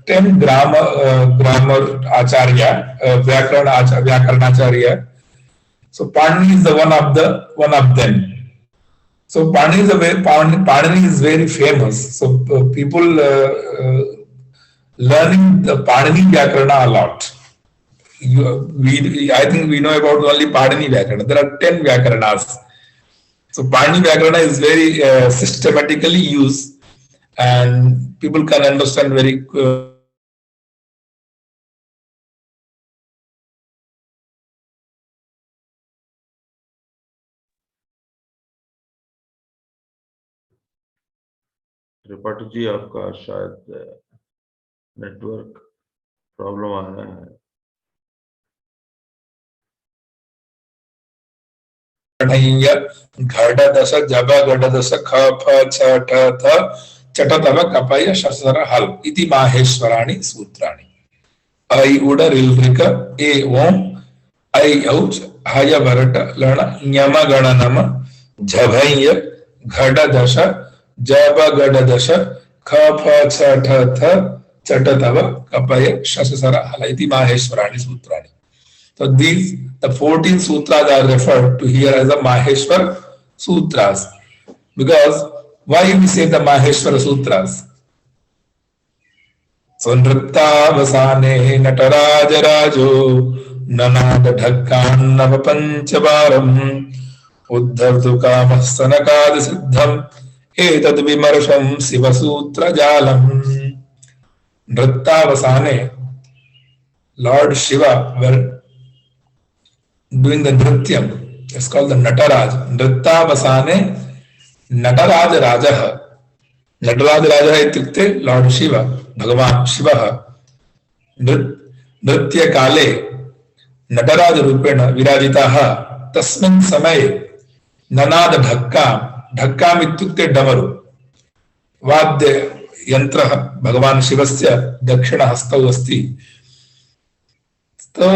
10 grammar acharya, Vyakaran acharya. So Panini is the one of them. So Panini is very famous. So people learning the Panini Vyakarana a lot. I think we know about only Panini Vyakarana. There are 10 Vyakaranas. So Panini Vyakarana is very systematically used, and people can understand very Tripathi ji आपका शायद network problem आ रहा है. घट दश जब गड दश ख फ छ ठ थ चट तव कपय शसर हल इति माहेश्वराणि सूत्राणि. ऐ उड रिल रिक ए ओम ऐ औच हय भरट लण न्यम गण नम झभय घट दश जब गड दश kha pha cha tha tha chata tava kapaya shasasara halaiti maheshwarani sutrani. So these, the 14 sutras are referred to here as the Maheshwar Sutras. Because why we say the Maheshwara Sutras? So Nrittavasane Nataraja Rajo Nanada Dhakkannava Panchavaram Uddhavtu Kamastanakad Siddham Etad Vimarsham Siva Sutra Jalam. Nrittavasane, Lord Shiva were doing the Nrityam. It's called the Nataraj. Nrittavasane Nataraj Rajaha. Nataraj Rajaha ityukte Lord Shiva, Bhagavan Shivaha. Nritya Kale Nataraj Rupena Virajitaha Tasmin Samaye Nanada Dhakkam. Dhakkam ityukte Damaru. Vadya Yantraha Bhagavan Shivasya Dakshina Hastau Asti. तो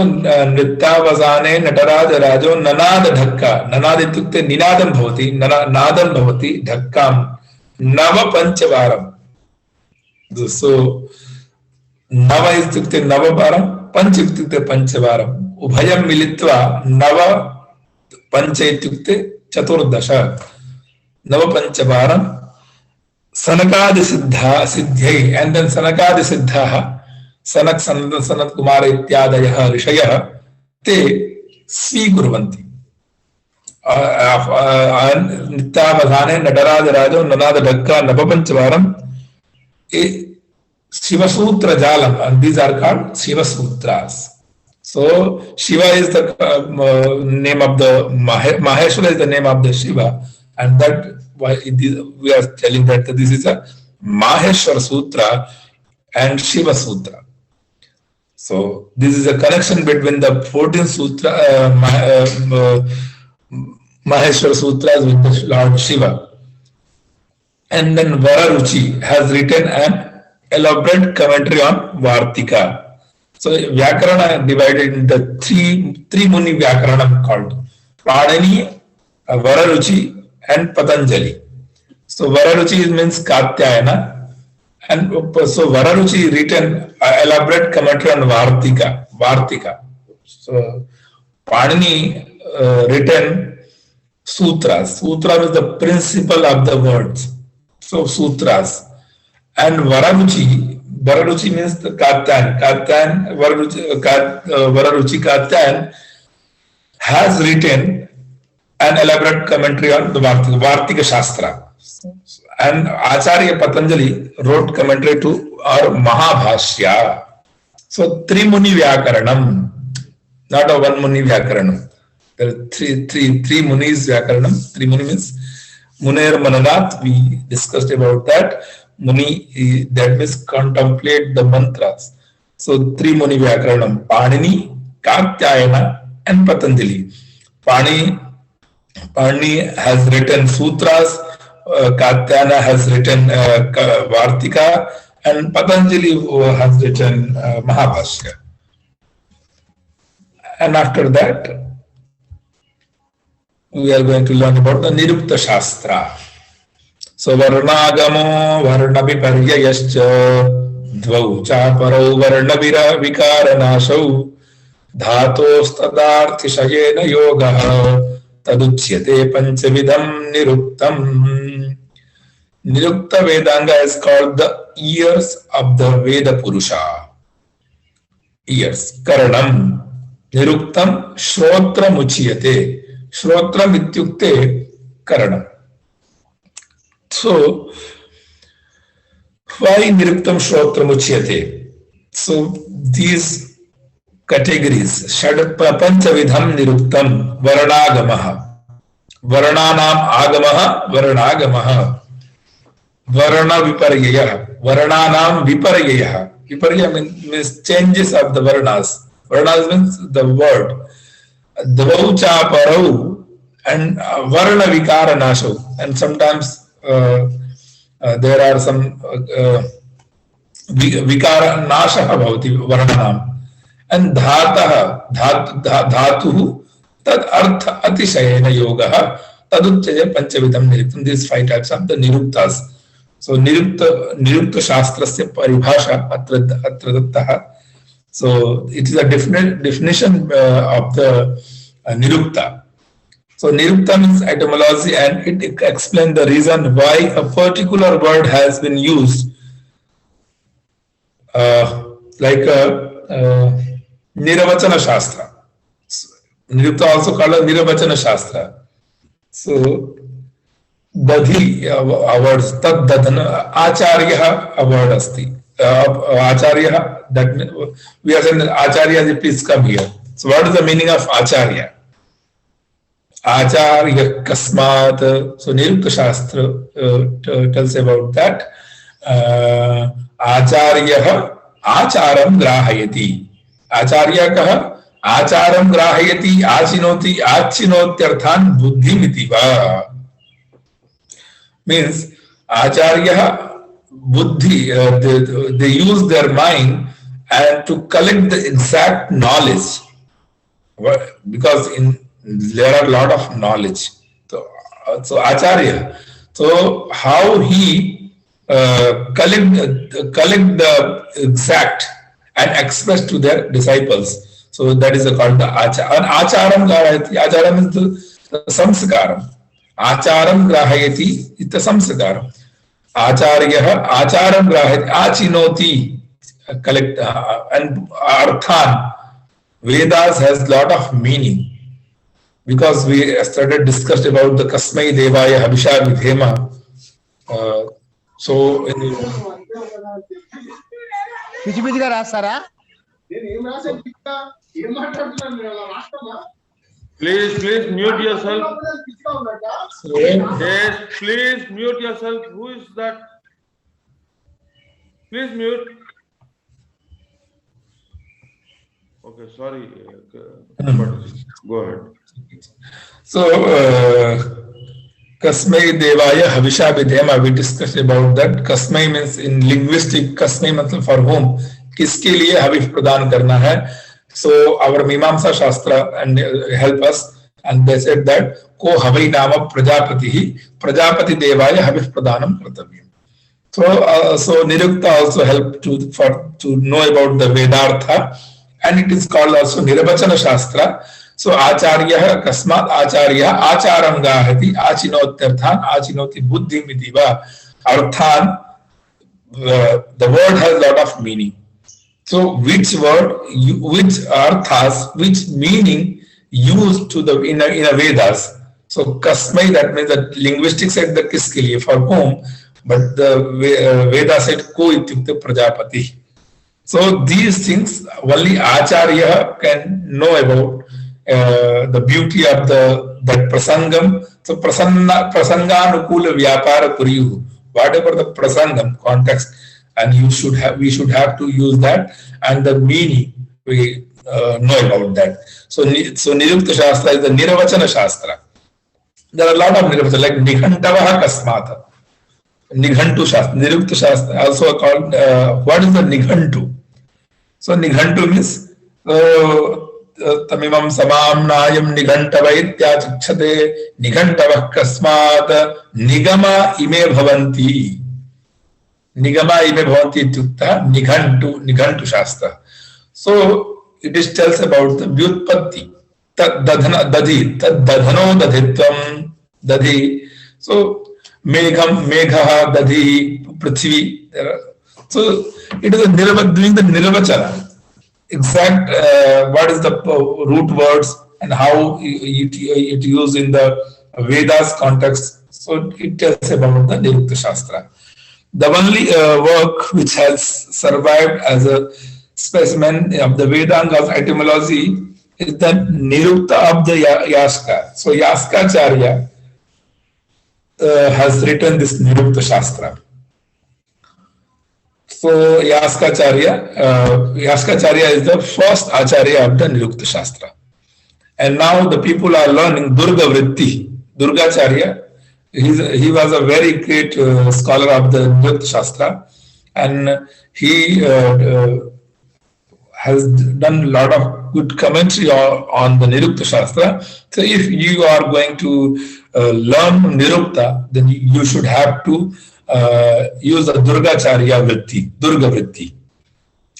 नृत्यावसाने नटराज राजो ननाद ढक्का. ननाद इत्युक्ते निनादं भवति, नादं भवति. ढक्कां नव पंचवारं. सो नव इत्युक्ते नववारं, पंच इत्युक्ते पंचवारं. उभयं मिलित्वा नव, पंच इत्युक्ते चतुर्दश. नव पंचवारं सनकादि सिद्ध्यै. एंड देन सनकादि सिद्धाः सनक सनत कुमार इत्यादयः ऋषयः ते स्वीकुर्वन्ति. नित्यावधाने नटराज राजो ननाद ढक्का नवपंचवारं शिवसूत्र जालम. These are called Shiva Sutras. So Shiva is the name of the Maheshwara is the name of the Shiva, and that why we are telling that this is a Maheshwara Sutra and Shiva Sutra. So this is a connection between the 14 Sutra, Maheshwara Sutras with the Lord Shiva. And then Vararuchi has written an elaborate commentary on Vartika. So Vyakarana divided into three Muni Vyakarana called Pradani, Vararuchi and Patanjali. So Vararuchi means Katyayana. And so Vararuchi written elaborate commentary on Vartika. So Panini written Sutras. Sutra is the principle of the words. So Sutras. And Vararuchi means the Katyan. Vararuchi Katyan has written an elaborate commentary on the Vartika Shastra. And Acharya Patanjali wrote commentary to our Mahabhashya. So three Muni Vyakaranam, not a one Muni Vyakaranam. There are three Munis Vyakaranam. Three Muni means Muner Mananat. We discussed about that. Muni, that means contemplate the mantras. So three Muni Vyakaranam: Panini, Katyayana, and Patanjali. Panini has written Sutras. Katyayana has written Vartika, and Patanjali has written Mahabhashya. And after that, we are going to learn about the Nirukta Shastra. So Varnagamo Varnaviparyayascha Dvau Chaparau Varnavira Vikaranashau Dhatostadarthishayena Yoga Taduchyate Panchavidam Niruktam. Nirukta Vedanga is called the ears of the Veda Purusha. Ears. Karanam. Niruktam Shrotram Uchyate. Shrotram ityukte Karanam. So, why Niruktam Shrotram Uchyate? So, these categories, Panchavidham Niruktam, Varnagamaha. Varnanam Agamaha, Varnagamaha. Varna Viparyaya, Varnanam Viparyaya. Viparya means changes of the Varnas. Varnas means the word. Dvaucha Parau and Varna Vikaranasho. And sometimes there are some Vikaranasha bhavati Varnanam. And Dhatuhu Tad Artha Atishayena Yogaha Taduchaya Panchavidam Niruktam. These 5 types of the Niruktas. So Nirukta Shastrasya Paribhasha Atra Dattaha. So it is a definition of the Nirukta. So Nirukta means etymology, and it explains the reason why a particular word has been used, like Niravachana Shastra. Nirukta also called a Niravachana Shastra. So Dadhi words, Tad Dadhana, Acharya a word asti. Acharya, that we are saying that Acharya, please come here. So what is the meaning of Acharya? Acharya Kasmat. So Nirukta Shastra tells about that. Acharya Acharam Grahayati. Acharya Kaha Acharam Grahayati Achinoti Achinotyarthan Buddhimiti va. Means Acharya Buddhi, they use their mind and to collect the exact knowledge, because there are a lot of knowledge. So Acharya, so how he collect the exact and express to their disciples. So that is called the Acharam. Acharam Grahayati. Acharam is the Samskaram. Acharam Grahayati is the Samskaram. Acharya Acharam Grahayati Achinoti. Collect and Arthan. Vedas has lot of meaning, because we started discussed about the Kasmai Devaya Habisha Vidhema. So Please mute yourself. Yes, please mute yourself. Who is that? Please mute. Okay, sorry. Go ahead. So Kasmai Devaya Havisha Vidhema, we discussed about that. Kasmai means in linguistic, Kasmai matlab for whom, kiske liye Havish Pradan karna hai. So our Mimamsa Shastra and help us, and they said that Ko Havai Nama Prajapati Prajapati Devaya Havish Pradanam Kartavyam. So Nirukta also helped to know about the Vedartha, and it is called also Niravachana Shastra. So Acharya Kasmat Acharya Acharam Gahati Achinotyarthan Achinoti Buddhi Midiva. Arthan, the word has a lot of meaning. So which word, which arthas, which meaning used to the in a Vedas. So Kasmai, that means that linguistics said the kiske liye, for whom, but the Veda said ko ityukte Prajapati. So these things only Acharya can know about the beauty of that prasangam. So prasanganukula vyapara puriyuhu. Whatever the prasangam context, and we should have to use that, and the meaning we know about that. So Nirukta Shastra is the Niravachana Shastra. There are a lot of Niravachana, like Nighantavaha Kasmata. Nighantu Shastra, Nirukta Shastra, also called, what is the Nighantu? So Nighantu means Tamimam Samamnayam Nighantavaitya Chikshate Nighantavah Kasmat Nigama Ime Bhavanti. Nigama Ime Bhavanti Tukta Nighantu Shastra. So it tells about the Vyutpatti. Tad Dadhi, Tad Dadhano Dadhitvam Dadhi. So Meghaha Dadhi Prithvi. So it is doing the Niravachana. Exact what is the root words and how it used in the Vedas context. So it tells about the Nirukta Shastra. The only work which has survived as a specimen of the Vedangas etymology is the Nirukta of the Yaska. So Yaskacharya has written this Nirukta Shastra. So Yaskacharya is the first Acharya of the Nirukta Shastra. And now the people are learning Durga Vritti. Durgacharya, he was a very great scholar of the Nirukta Shastra, and he has done a lot of good commentary on the Nirukta Shastra. So if you are going to learn Nirukta, then you should have to use the Durgacharya Vritti, Durga Vritti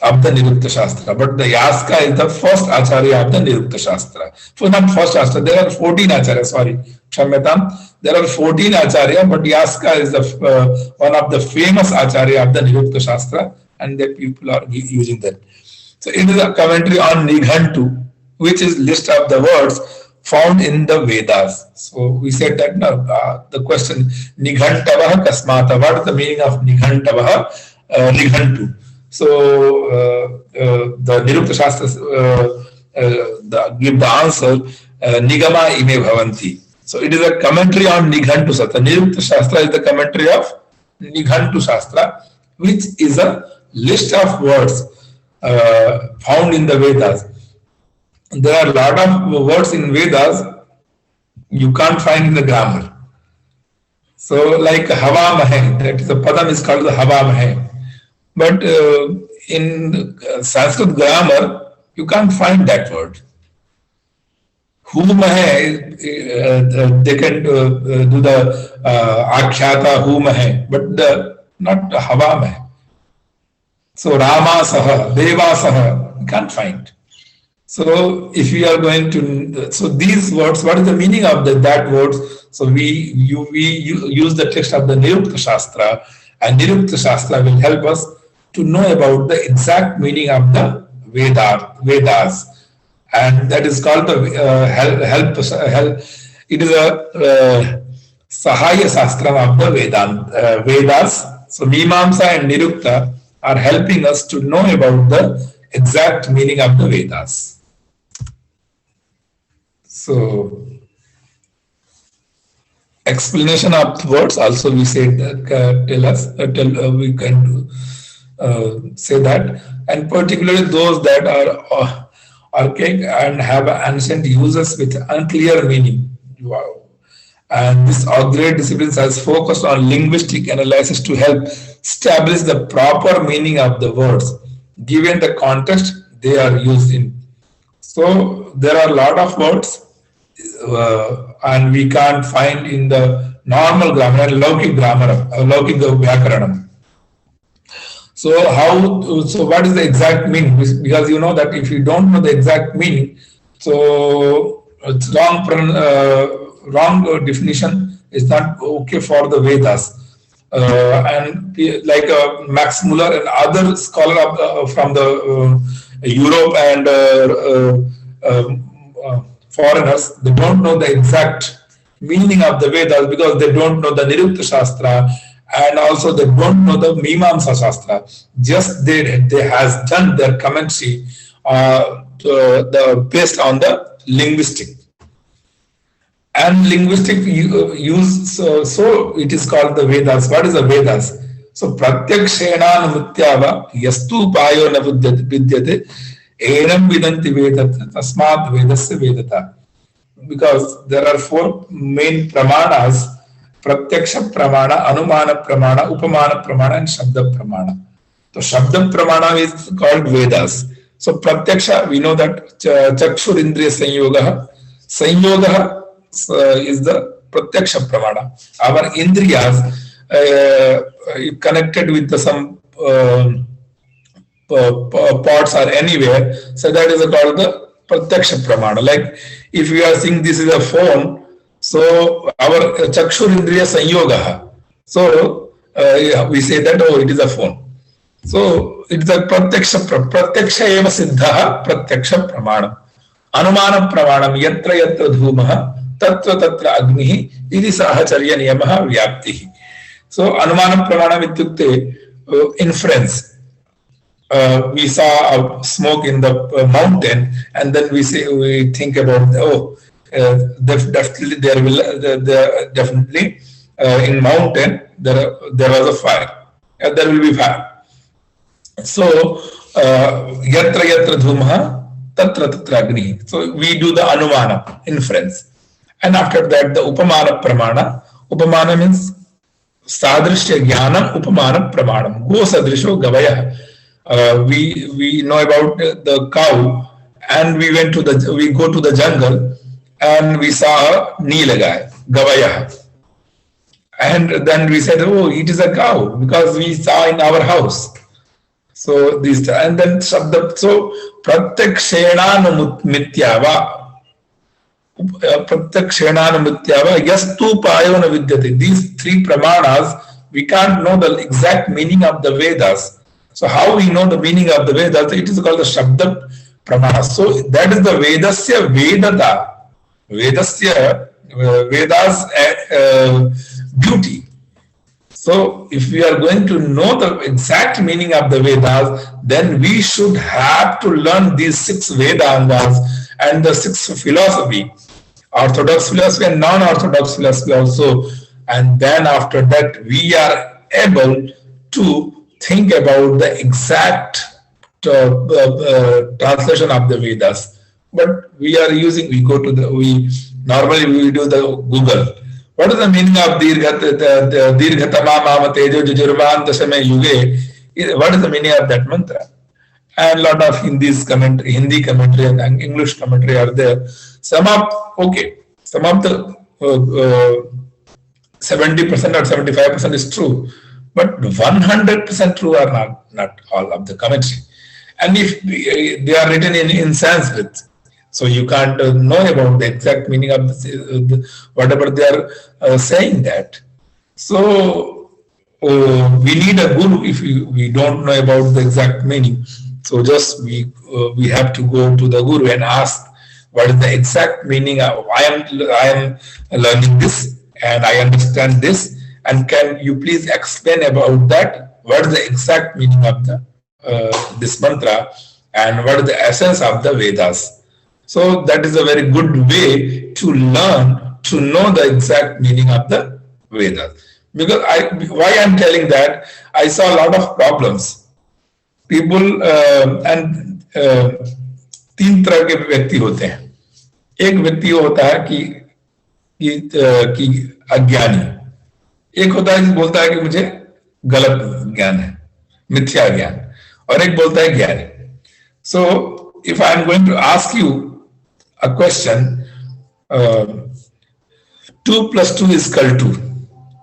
of the Nirukta Shastra. But the Yaska is the first Acharya of the Nirukta Shastra. So not first Shastra, there are 14 Acharya, sorry, Kshamyatam. There are 14 Acharya, but Yaska is the one of the famous Acharya of the Nirukta Shastra, and the people are using that. So it is a commentary on Nighantu, which is list of the words found in the Vedas. So we said that the question Nighantavaha Kasmata, what is the meaning of Nighantavaha? Nighantu. So the Nirukta Shastras give the answer Nigama ime bhavanti. So it is a commentary on Nighantu Shastra. Nirukta Shastra is the commentary of Nighantu Shastra, which is a list of words found in the Vedas. There are a lot of words in Vedas you can't find in the grammar. So like Havamahe, that is the Padam is called the Havamahe. But in Sanskrit grammar, you can't find that word. Humahe, they can do the Akhyata Humahe, but not Havamahe. So Rama Saha, Deva Saha, you can't find. So if we are going to, so these words, what is the meaning of that words? So we use the text of the Nirukta Shastra, and Nirukta Shastra will help us to know about the exact meaning of the Vedas, and that is called the help. It is a Sahaya Shastra of the Vedas. So Mimamsa and Nirukta are helping us to know about the exact meaning of the Vedas. So explanation of words also we said we can say that, and particularly those that are archaic and have ancient uses with unclear meaning. Wow. And this auxiliary disciplines has focused on linguistic analysis to help establish the proper meaning of the words given the context they are used in. So there are a lot of words and we can't find in the normal grammar and Laukik grammar, Laukik Vyakaranam. So what is the exact meaning? Because you know that if you don't know the exact meaning, so it's wrong definition is not okay for the Vedas. And like Max Muller and other scholar from the Europe and foreigners, they don't know the exact meaning of the Vedas because they don't know the Nirukta Shastra, and also they don't know the Mimamsa Shastra. Just they has done their commentary based on the linguistic. And linguistic use, so it is called the Vedas. What is the Vedas? So pratyakshena namutyava yastu payo na vidyate enam vidanti vedata tasmat vedasya vedata. Because there are 4 main pramanas: pratyaksha pramana, anumana pramana, upamana pramana, and shabda pramana. So shabda pramana is called Vedas. So pratyaksha, we know that chakshur indriya sanyogaha is the pratyaksha pramana. Our indriyas connected with some parts or anywhere, so that is called the pratyaksha pramana. Like if we are seeing this is a phone, so our chakshur indriya sanyogaha, so we say that, oh, it is a phone. So it is a pratyaksha eva siddha pratyaksha pramana. Anumana pramanam yatra yatra dhumaha tatra tatra agnihi iti sahacharya niyamaha vyaptihi. So anumana pramanam ityukte inference. We saw smoke in the mountain, and then we think about, oh, definitely definitely in mountain there was a fire, there will be fire. So yatra yatra dhumaha tatra tatra agni. So we do the anumana, inference, and after that the upamana pramana. Upamana means sadrishya jnanam upamana pramanam. Go sadrisho gavaya. We know about the cow, and we go to the jungle, and we saw a nilagay, gavaya, And then we said, oh, it is a cow because we saw in our house. So this, and then Shabda, so Pratyakshena Pratyakshena Yastu Payo na Vidyate. These three pramanas, we can't know the exact meaning of the Vedas. So how we know the meaning of the Vedas? It is called the Shabda Pramana. So that is the Vedasya Vedata. Vedasya Vedas beauty. So if we are going to know the exact meaning of the Vedas, then we should have to learn these 6 Vedangas and the 6 philosophy, orthodox philosophy and non-orthodox philosophy also. And then after that, we are able to think about the exact translation of the Vedas. But we are using, normally we do the Google. What is the meaning of Dirghatama Mama Tejo Jujurvan Dasame Yuge? What is the meaning of that mantra? And a lot of Hindi commentary and English commentary are there. Some of the 70% or 75% is true, but 100% true are not all of the commentary. And if they are written in Sanskrit, so you can't know about the exact meaning of whatever they are saying that. So we need a guru if we don't know about the exact meaning. So just we have to go to the guru and ask what is the exact meaning of, I am learning this and I understand this, and can you please explain about that? What is the exact meaning of the this mantra and what is the essence of the Vedas? So that is a very good way to learn, to know the exact meaning of the Vedas. Because why I am telling that, I saw a lot of problems. People and 3 तरह के व्यक्ति होते हैं. एक व्यक्ति होता है कि अज्ञानी, एक होता है कि बोलता है कि मुझे गलत ज्ञान है, मिथ्या ज्ञान, और एक बोलता है ज्ञानी. So if I am going to ask you a question, 2 plus 2 is equal to,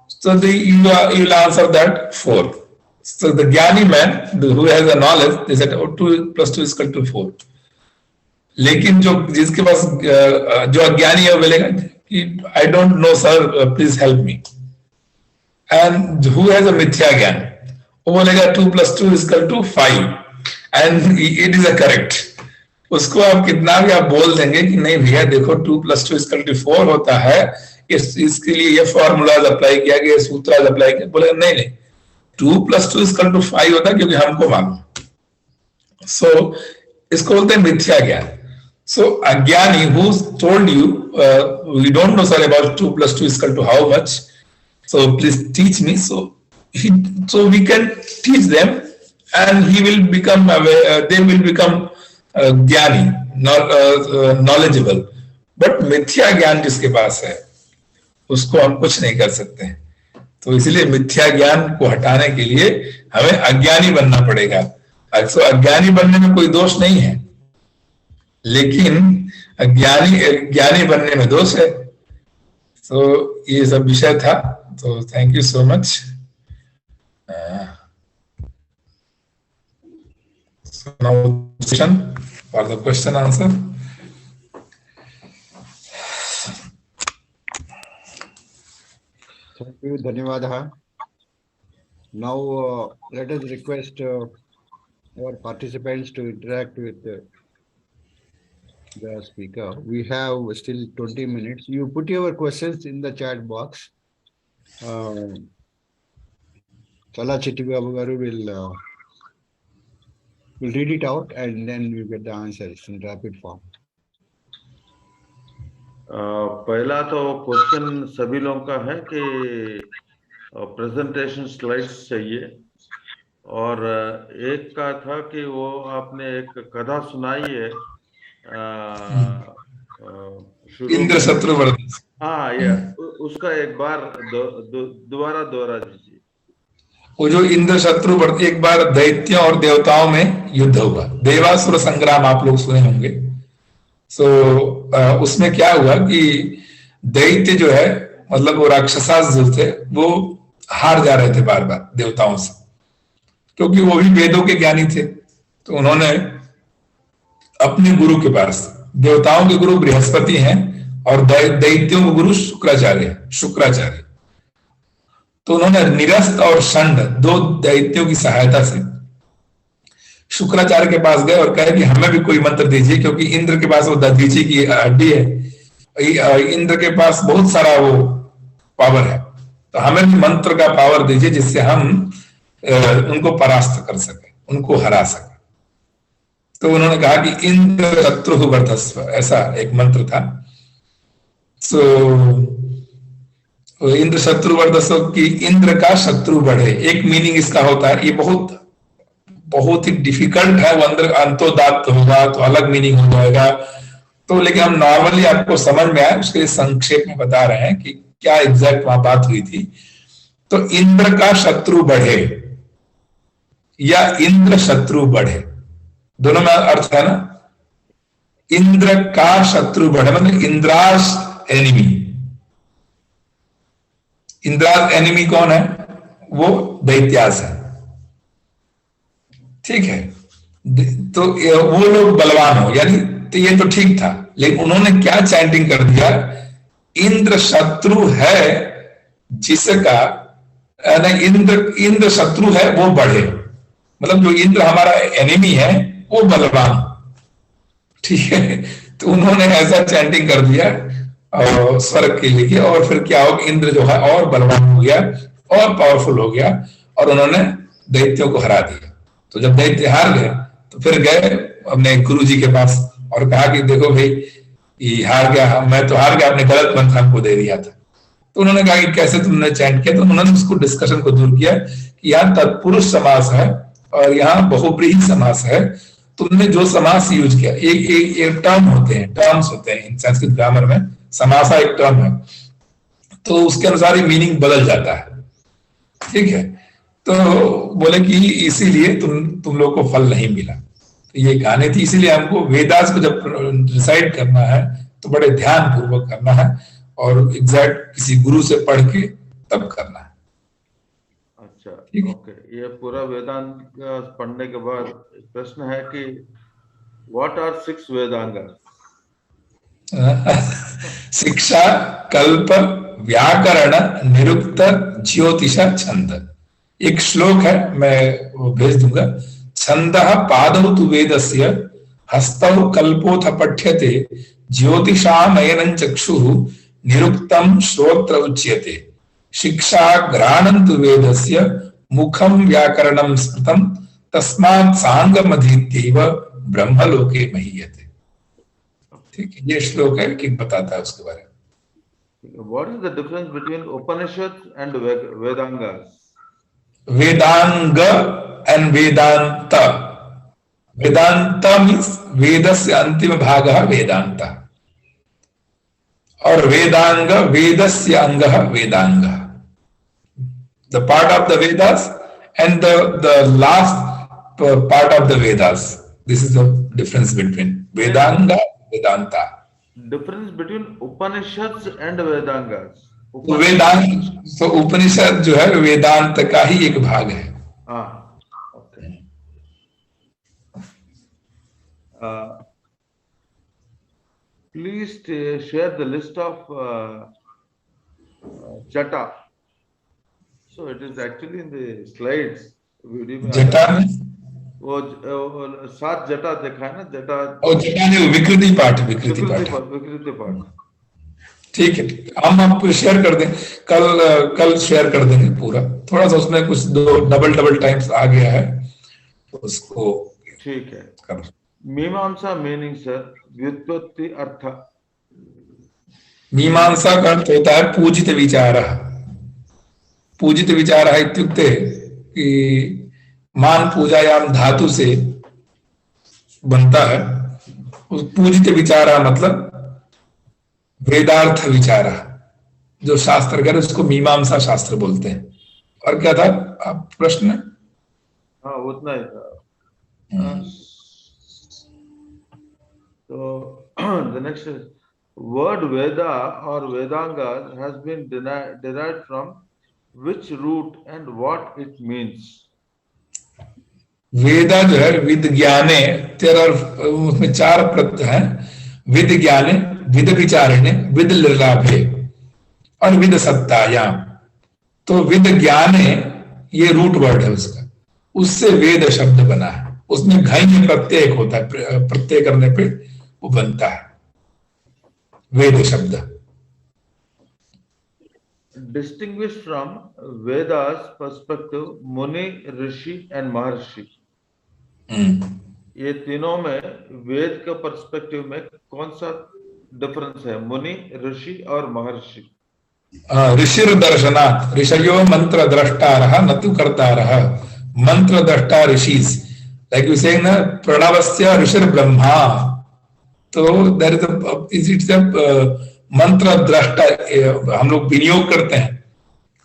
so you will answer that 4. So the Jnani man who has a knowledge, they said, oh, 2 plus 2 is equal to 4. लेकिन जिसके पास जो अज्ञानी है वो बोलेगा I don't know sir, please help me. And who has a मिथ्या ज्ञान, वो बोलेगा 2 plus 2 is equal to 5 and it is a correct. उसको आप कितना भी आप बोल देंगे कि नहीं भैया देखो 2 plus 2 is equal to 4 होता है, इसके लिए ये फॉर्मूलाज अप्लाई किया गया, सूत्राज अप्लाई किया, बोलेगा नहीं 2 plus 2 is equal to 5 होता है क्योंकि हमको मालूम. So इसको बोलते हैं मिथ्या ज्ञान. So अज्ञानी who told you we don't know sir about 2 plus 2 is equal to how much, so please teach me. So we can teach them and he will become they will become ज्ञानी, knowledgeable. But मिथ्या ज्ञान जिसके पास है उसको हम कुछ नहीं कर सकते. तो इसलिए मिथ्या ज्ञान को हटाने के लिए हमें अज्ञानी बनना पड़ेगा. तो अज्ञानी बनने में कोई दोष नहीं है, लेकिन ज्ञानी बनने में दोष है. तो ये सब विषय था. तो thank you so much. Now session for the question answer. Thank you, Dhanyawad. Now let us request our participants to interact with the speaker. We have still 20 minutes. You put your questions in the chat box. Chala Chitti Babu Garu will read it out and then you get the answers in rapid form. पहला तो question सभी लोगों का है कि presentation slides चाहिए, और एक का था कि वो आपने एक कथा सुनाई है इंद्र शत्रुवर्धन. हाँ, ये उसका एक बार दोबारा दोहरा दीजिए. वो जो इंद्र शत्रुवर्धन, एक बार दैत्यों और देवताओं में युद्ध हुआ, देवासुर संग्राम आप लोग सुने होंगे. उसमें क्या हुआ कि दैत्य जो है मतलब वो राक्षसास जो थे वो हार जा रहे थे बार बार देवताओं से, क्योंकि वो भी वेदों के ज्ञानी थे। तो उन्होंने अपने गुरु के पास, देवताओं के गुरु बृहस्पति हैं और दैत्यों के गुरु शुक्राचार्य, तो उन्होंने निरस्त और षंड दो दैत्यों की सहायता से शुक्राचार्य के पास गए और कहे कि हमें भी कोई मंत्र दीजिए, क्योंकि इंद्र के पास वो दधीची की हड्डी है, इंद्र के पास बहुत सारा वो पावर है, तो हमें भी मंत्र का पावर दीजिए जिससे हम उनको परास्त कर सके, उनको हरा सके। तो उन्होंने कहा कि इंद्र शत्रु वर्धस्व, ऐसा एक मंत्र था। सो इंद्र शत्रु वर्धस्व की इंद्र का शत्रु बढ़े, एक मीनिंग इसका होता है। ये बहुत बहुत ही डिफिकल्ट है, वो अंदर अंतोदात होगा तो अलग मीनिंग हो जाएगा, तो लेकिन हम नॉर्मली आपको समझ में आए उसके लिए संक्षेप में बता रहे हैं कि क्या एग्जैक्ट वहां बात हुई थी। तो इंद्र का शत्रु बढ़े या इंद्र शत्रु बढ़े, दोनों में अर्थ है ना। इंद्र का शत्रु बढ़े मतलब इंद्रास एनिमी। इंद्रास एनिमी कौन है? वो दैत्यास है, ठीक है। तो वो लोग बलवान हो, यानी तो ये तो ठीक था, लेकिन उन्होंने क्या चैंटिंग कर दिया, इंद्र शत्रु है जिसका इंद्र शत्रु है वो बढ़े, मतलब जो इंद्र हमारा एनिमी है वो बलवान, ठीक है। तो उन्होंने ऐसा चैंटिंग कर दिया और स्वर्ग के लिए, और फिर क्या हो, इंद्र जो है और बलवान हो गया और पावरफुल हो गया और उन्होंने दैत्यों को हरा दिया। तो जब दैत्य हार गए तो फिर गए अपने गुरु जी के पास और कहा कि देखो भाई ये हार गया, मैं तो हार गया, आपने गलत मंत्र हमको दे दिया था। तो उन्होंने कहा कि कैसे तुमने चैंट किया, तो उन्होंने उसको डिस्कशन को दूर किया कि यहाँ तत्पुरुष समास है और यहाँ बहुब्रीहि समास है, तुमने जो समास यूज किया, एक टर्म होते हैं, टर्म्स होते हैं संस्कृत ग्रामर में, समासा एक टर्म है, तो उसके अनुसार ही मीनिंग बदल जाता है, ठीक है। तो बोले कि इसीलिए तुम लोग को फल नहीं मिला। तो ये कहानी थी, इसीलिए हमको वेदास को जब डिसाइड करना है तो बड़े ध्यान पूर्वक करना है और एग्जैक्ट किसी गुरु से पढ़ के तब करना है। अच्छा, ओके। ये पूरा वेदांत पढ़ने के बाद प्रश्न है कि व्हाट आर 6 वेदांगा? शिक्षा, कल्प, व्याकरण, निरुक्त, ज्योतिष, छंद। एक श्लोक है, मैं वो भेज दूंगा। छंदः पादौ तु वेदस्य, हस्तौ कल्पोऽथ पठ्यते, ज्योतिषामयनं चक्षुः, निरुक्तं श्रोत्र उच्यते, शिक्षा घ्राणं तु वेदस्य, मुखं व्याकरणं स्मृतं, तस्मात् सांगमधीत्यैव ब्रह्मलोके महीयते। ठीक है, ये श्लोक है कि बताता है उसके बारे में। What is the difference between Upanishads and Vedangas? Vedanga and Vedanta. Vedanta means वेदस्य अंतिम भागः वेदांता, और वेदांग वेदस्य अंगः वेदांगः, the part of the Vedas and the last part of the Vedas. This is the difference between Vedanga and Vedanta. Difference between Upanishads and Vedangas. तो वेदांत, तो उपनिषद जो है वेदांत का ही एक भाग है। Okay. Please share the list of jata. So it is actually in the slides. जटा में वो 7 जटा देखा है ना, जटा और जटा ने विकृति पाठ, विकृति पाठ, ठीक है। हम आपको शेयर कर दें, कल शेयर कर देंगे पूरा, थोड़ा सा उसमें कुछ डबल टाइम्स आ गया है उसको, ठीक है। मीमांसा मीनिंग सर, व्युत्पत्ति अर्थ। मीमांसा का अर्थ होता है पूजित विचारः। पूजित विचारः इत्युक्ते कि मान पूजायाम धातु से बनता है। उस पूजित विचारः मतलब वेदार्थ विचार, जो शास्त्र कर उसको मीमांसा शास्त्र बोलते हैं। और क्या था आप प्रश्न? हाँ, उतना ही था। तो the next word Veda or Vedangas has been derived from which root and what it means? वेदा जो है विद ज्ञाने, तेरा उसमें 4 प्रत्यय हैं, विद ज्ञाने, विद विचारणे, विद लाभे और विद सत्तायाम। तो विद ज्ञाने ये रूट वर्ड है उसका, उससे वेद शब्द बना है, उसमें घई प्रत्यय होता है, प्रत्यय करने पे वो बनता है वेद शब्द। Distinguished from Veda's perspective, Muni, Rishi and Maharshi. ये तीनों में वेद के पर्सपेक्टिव में कौन सा डिफरेंस है, मुनि, ऋषि और महर्षि? ऋषिर दर्शनात्, ऋषयो मंत्र द्रष्टारः न तु कर्तारः, मंत्र द्रष्टा ऋषिस, लाइक यू सेइंग ना प्रणवस्य ऋषिर ब्रह्मा, तो देयर इज इट्स मंत्र द्रष्टा। हम लोग विनियोग करते हैं,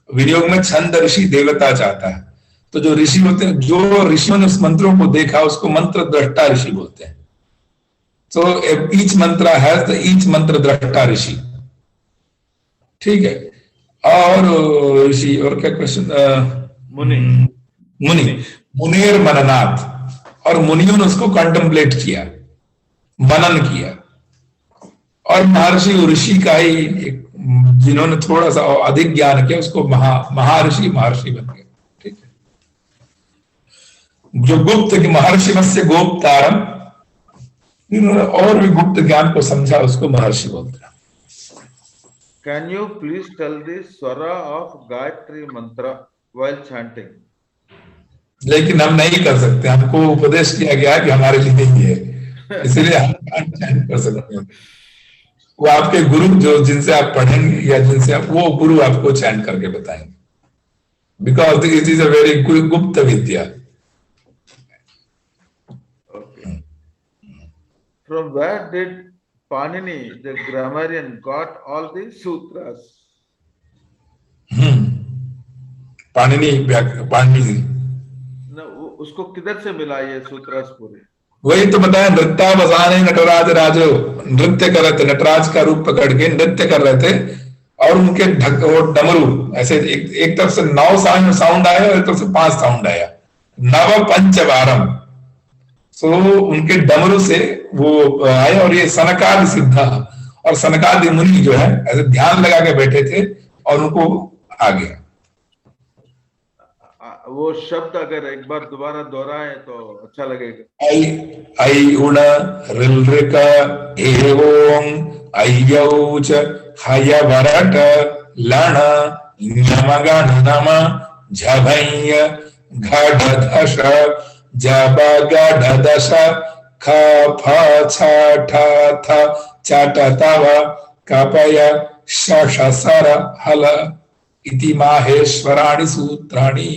विनियोग में छंद ऋषि देवता चाहता है, तो जो ऋषि होते हैं, जो ऋषियों ने उस मंत्रों को देखा उसको मंत्र द्रष्टा ऋषि बोलते हैं। सो ईच मंत्र हैज द ईच मंत्र द्रष्टा ऋषि, ठीक है। और ऋषि, और क्या क्वेश्चन? मुनि, मुनि, मुनेर मननाथ, और मुनियों ने उसको कंटेम्पलेट किया, मनन किया। और महर्षि ऋषि का ही जिन्होंने थोड़ा सा अधिक ज्ञान किया उसको महर्षि बन गए, ठीक है। जो गुप्त महर्षि मत्स्य गोप्तारम, इन्होंने और भी गुप्त ज्ञान को समझा, उसको महर्षि बोलते हैं। Can you please tell the swara of Gayatri mantra while chanting? लेकिन हम नहीं कर सकते, हमको उपदेश किया गया कि हमारे लिए नहीं है, इसलिए हम चैंट कर सकते हैं। वो आपके गुरु जो जिनसे आप पढ़ेंगे या जिनसे आप, वो गुरु आपको चैंट करके बताएंगे, because it is a very गुप्त विद्या। Okay. From where did Panini, the grammarian, got all these sutras? Panini जी न, उसको किधर से मिला ये सूत्रास पूरे? वही तो बताया, नृत्यावसाने नटराज राजो, नृत्य कर रहे थे, नटराज का रूप पकड़ के नृत्य कर रहे थे, और उनके डमरू ऐसे एक तरफ से 9 साउंड आया और एक तरफ से 5 साउंड आया, नव पंचवारम। सो उनके डमरू से वो आए, और ये सनकादि सिद्धा और सनकादि मुनि जो है ऐसे ध्यान लगा के बैठे थे और उनको आ गया। वो शब्द अगर एक बार दोबारा दोहराए तो अच्छा लगेगा। ऐ उण ऋलृक एवों ऐयौच हयवरट लण ञमगण नम झभञ्य घढधश जबगढदश ख फ छ ठ थ चट तव कपय शशसर हल इति माहेश्वराणि सूत्राणि।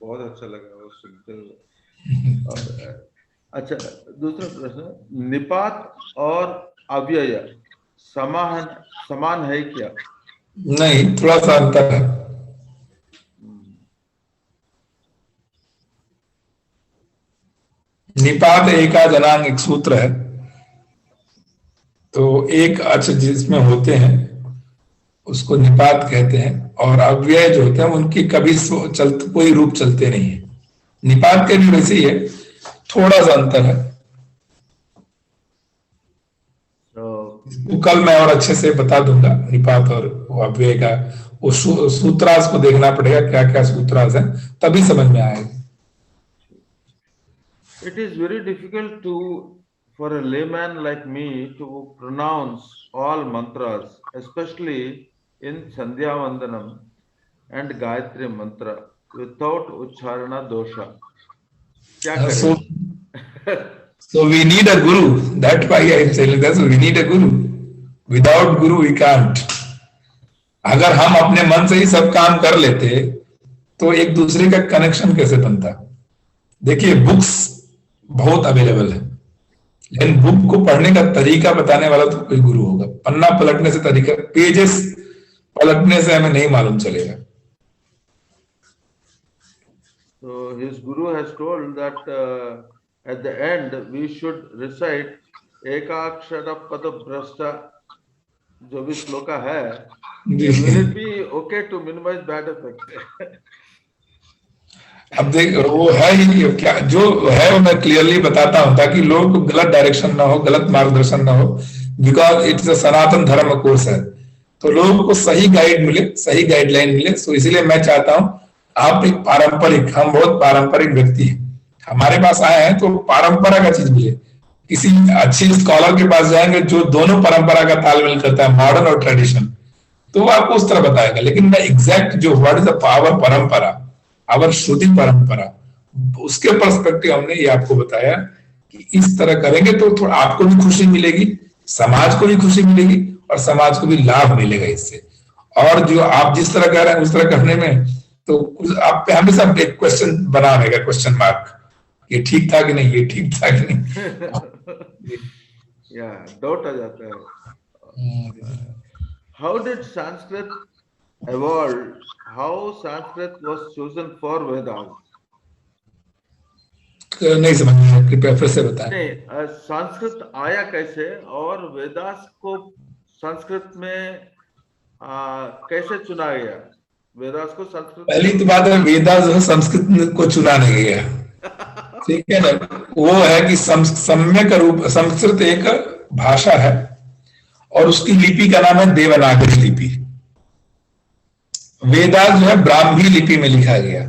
बहुत अच्छा लगा वो सुनते हुए। अच्छा, दूसरा प्रश्न, निपात और अव्यय समान है क्या? नहीं, थोड़ा सा अंतर है। निपात एका जनांग एक सूत्र है, तो एक अक्ष जिसमें होते हैं उसको निपात कहते हैं, और अव्यय जो होते हैं उनकी कभी कोई रूप चलते नहीं है। निपात के भी वैसे ही है, थोड़ा सा अंतर है। तो कल मैं और अच्छे से बता दूंगा निपात और अव्यय का। वो सूत्रास को देखना पड़ेगा, क्या क्या सूत्रास है, तभी समझ में आएगा। It is very difficult for a layman like me to pronounce all mantras, especially in Sandhya Vandanam and Gayatri mantra without Ucharana dosha. Kya kare? So we need a guru. That's why I am telling that we need a guru. Without guru we can't. अगर हम अपने मन से ही सब काम कर लेते तो एक दूसरे का कनेक्शन कैसे बनता? देखिए, बुक्स बहुत अवेलेबल है, लेकिन बुक को पढ़ने का तरीका बताने वाला तो कोई गुरु होगा। पन्ना पलटने से तरीका, पेजेस पलटने से हमें नहीं मालूम चलेगा। So his guru has told that at the end we should recite Ekakshara Pada Brashta जो भी श्लोका है, जी। will it be okay to minimize bad effect? अब देख वो है ही क्या जो है वो मैं क्लियरली बताता हूँ ताकि लोगों को गलत डायरेक्शन ना हो, गलत मार्गदर्शन ना हो, बिकॉज इट्स अ सनातन धर्म कोर्स है, तो लोगों को सही गाइड मिले, सही गाइडलाइन मिले। सो इसीलिए मैं चाहता हूँ आप एक पारंपरिक, हम बहुत पारंपरिक व्यक्ति हैं, हमारे पास आए हैं तो परंपरा का चीज मिले। किसी अच्छे स्कॉलर के पास जाएंगे जो दोनों परंपरा का तालमेल करता है, मॉडर्न और ट्रेडिशन, तो वो आपको उस तरह बताएगा। लेकिन मैं एग्जैक्ट जो वर्ड इज द पावर परंपरा, आवर श्रुति परंपरा, उसके पर्सपेक्टिव हमने ये आपको बताया कि इस तरह करेंगे तो थोड़ा आपको भी खुशी मिलेगी, समाज को भी खुशी मिलेगी और समाज को भी लाभ मिलेगा इससे। और जो आप जिस तरह कह रहे हैं उस तरह करने में तो आप पे हमेशा एक क्वेश्चन बना रहेगा, क्वेश्चन मार्क, ये ठीक था कि नहीं, ये ठीक था कि नहीं। या डाउट आ जाता है। How did Sanskrit evolve? How Sanskrit was chosen for Vedas? नहीं समझ में, कृपया फिर से बताएं। नहीं, संस्कृत आया कैसे और वेदास को संस्कृत में कैसे चुना गया? वेदास को संस्कृत पहली तो बात है, वेदा जो है संस्कृत को चुना नहीं गया, ठीक है ना। वो है कि सम्यक रूप, संस्कृत एक भाषा है और उसकी लिपि का नाम है देवनागरी लिपि। वेदास जो है ब्राह्मी लिपि में लिखा गया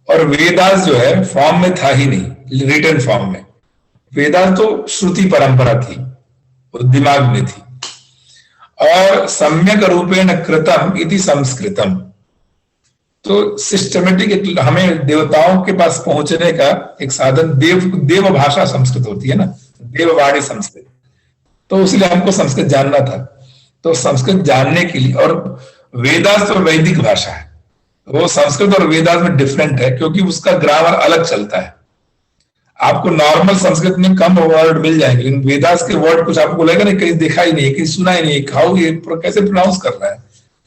और वेदास जो है फॉर्म में था ही नहीं, रिटन फॉर्म में। वेदास तो श्रुति परंपरा थी, वो दिमाग में थी। और सम्यक रूपेण कृतम इति संस्कृतम, तो सिस्टमेटिक हमें देवताओं के पास पहुंचने का एक साधन, देव भाषा संस्कृत होती है ना, देववाणी संस्कृत, तो इसलिए हमको संस्कृत जानना था। तो संस्कृत जानने के लिए, और वेदास तो वैदिक भाषा है, वो संस्कृत और वेदास में डिफरेंट है क्योंकि उसका ग्रामर अलग चलता है। आपको नॉर्मल संस्कृत में कम वर्ड मिल जाएंगे, लेकिन वेदास के वर्ड कुछ आपको लगेगा नहीं, कहीं देखा ही नहीं, कहीं सुना ही नहीं, खाओ ये कैसे प्रोनाउंस कर रहा है,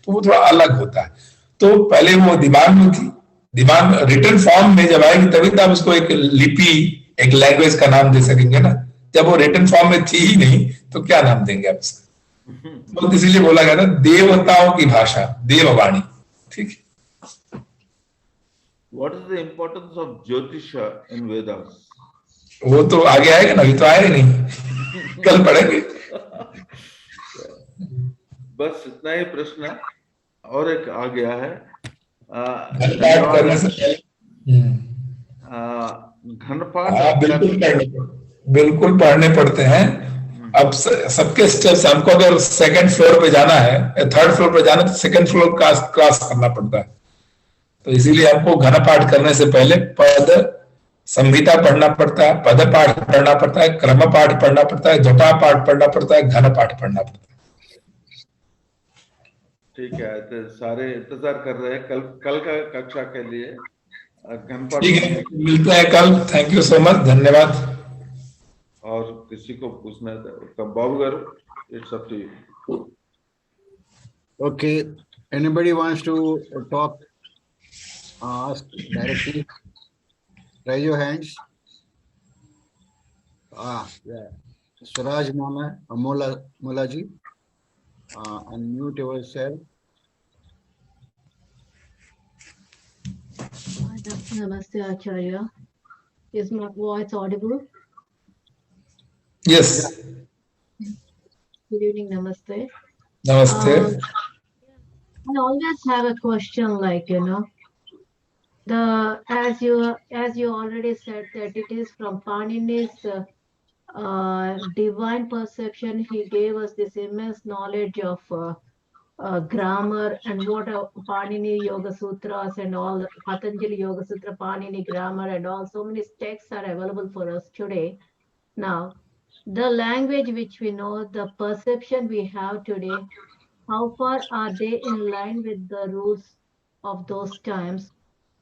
तो वो थोड़ा अलग होता है। तो पहले वो दिमाग में थी, दिमाग में रिटर्न फॉर्म में जब आएगी तभी तो आप उसको एक लिपि, एक लैंग्वेज का नाम दे सकेंगे ना। जब वो रिटर्न फॉर्म में थी ही नहीं तो क्या नाम देंगे आप इसका? तो इसीलिए बोला गया था देवताओं की भाषा, देववाणी, ठीक है। What is the importance of Jyotisha in Vedas? वो तो आगे आएगा ना, अभी तो आया ही नहीं, कल पढ़ेंगे। बस इतना ही प्रश्न, और एक आ गया है घनपाठ बिल्कुल पढ़ने पड़ते हैं। अब सबके स्टेप्स, हमको अगर सेकंड फ्लोर पे जाना है, थर्ड फ्लोर पे जाना है, तो सेकंड फ्लोर क्रॉस करना पड़ता है। तो इसीलिए हमको घन पाठ करने से पहले पद संहिता पढ़ना पड़ता है, पद पाठ पढ़ना पड़ता है, क्रम पाठ पढ़ना पड़ता है, जटा पाठ पढ़ना पड़ता है, घन पाठ पढ़ना पड़ता है। ठीक है, तो सारे इंतजार कर रहे हैं कल का कक्षा के लिए। घन पाठ ठीक है, मिलते हैं कल। थैंक यू सो मच, धन्यवाद। और किसी को पूछना है तो बाबू गारू, it's up to you. Okay, anybody wants to talk, ask directly, raise your hands. Yeah. Suraj Mola ji, unmute yourself. Namaste Acharya. Is my voice audible? Yes. Good evening, Namaste. Namaste. I always have a question, like, as you already said that it is from Panini's divine perception. He gave us this immense knowledge of grammar and what Panini Yoga Sutras and all, Patanjali Yoga Sutra, Panini grammar and all, so many texts are available for us today. Now, the language which we know, the perception we have today, how far are they in line with the rules of those times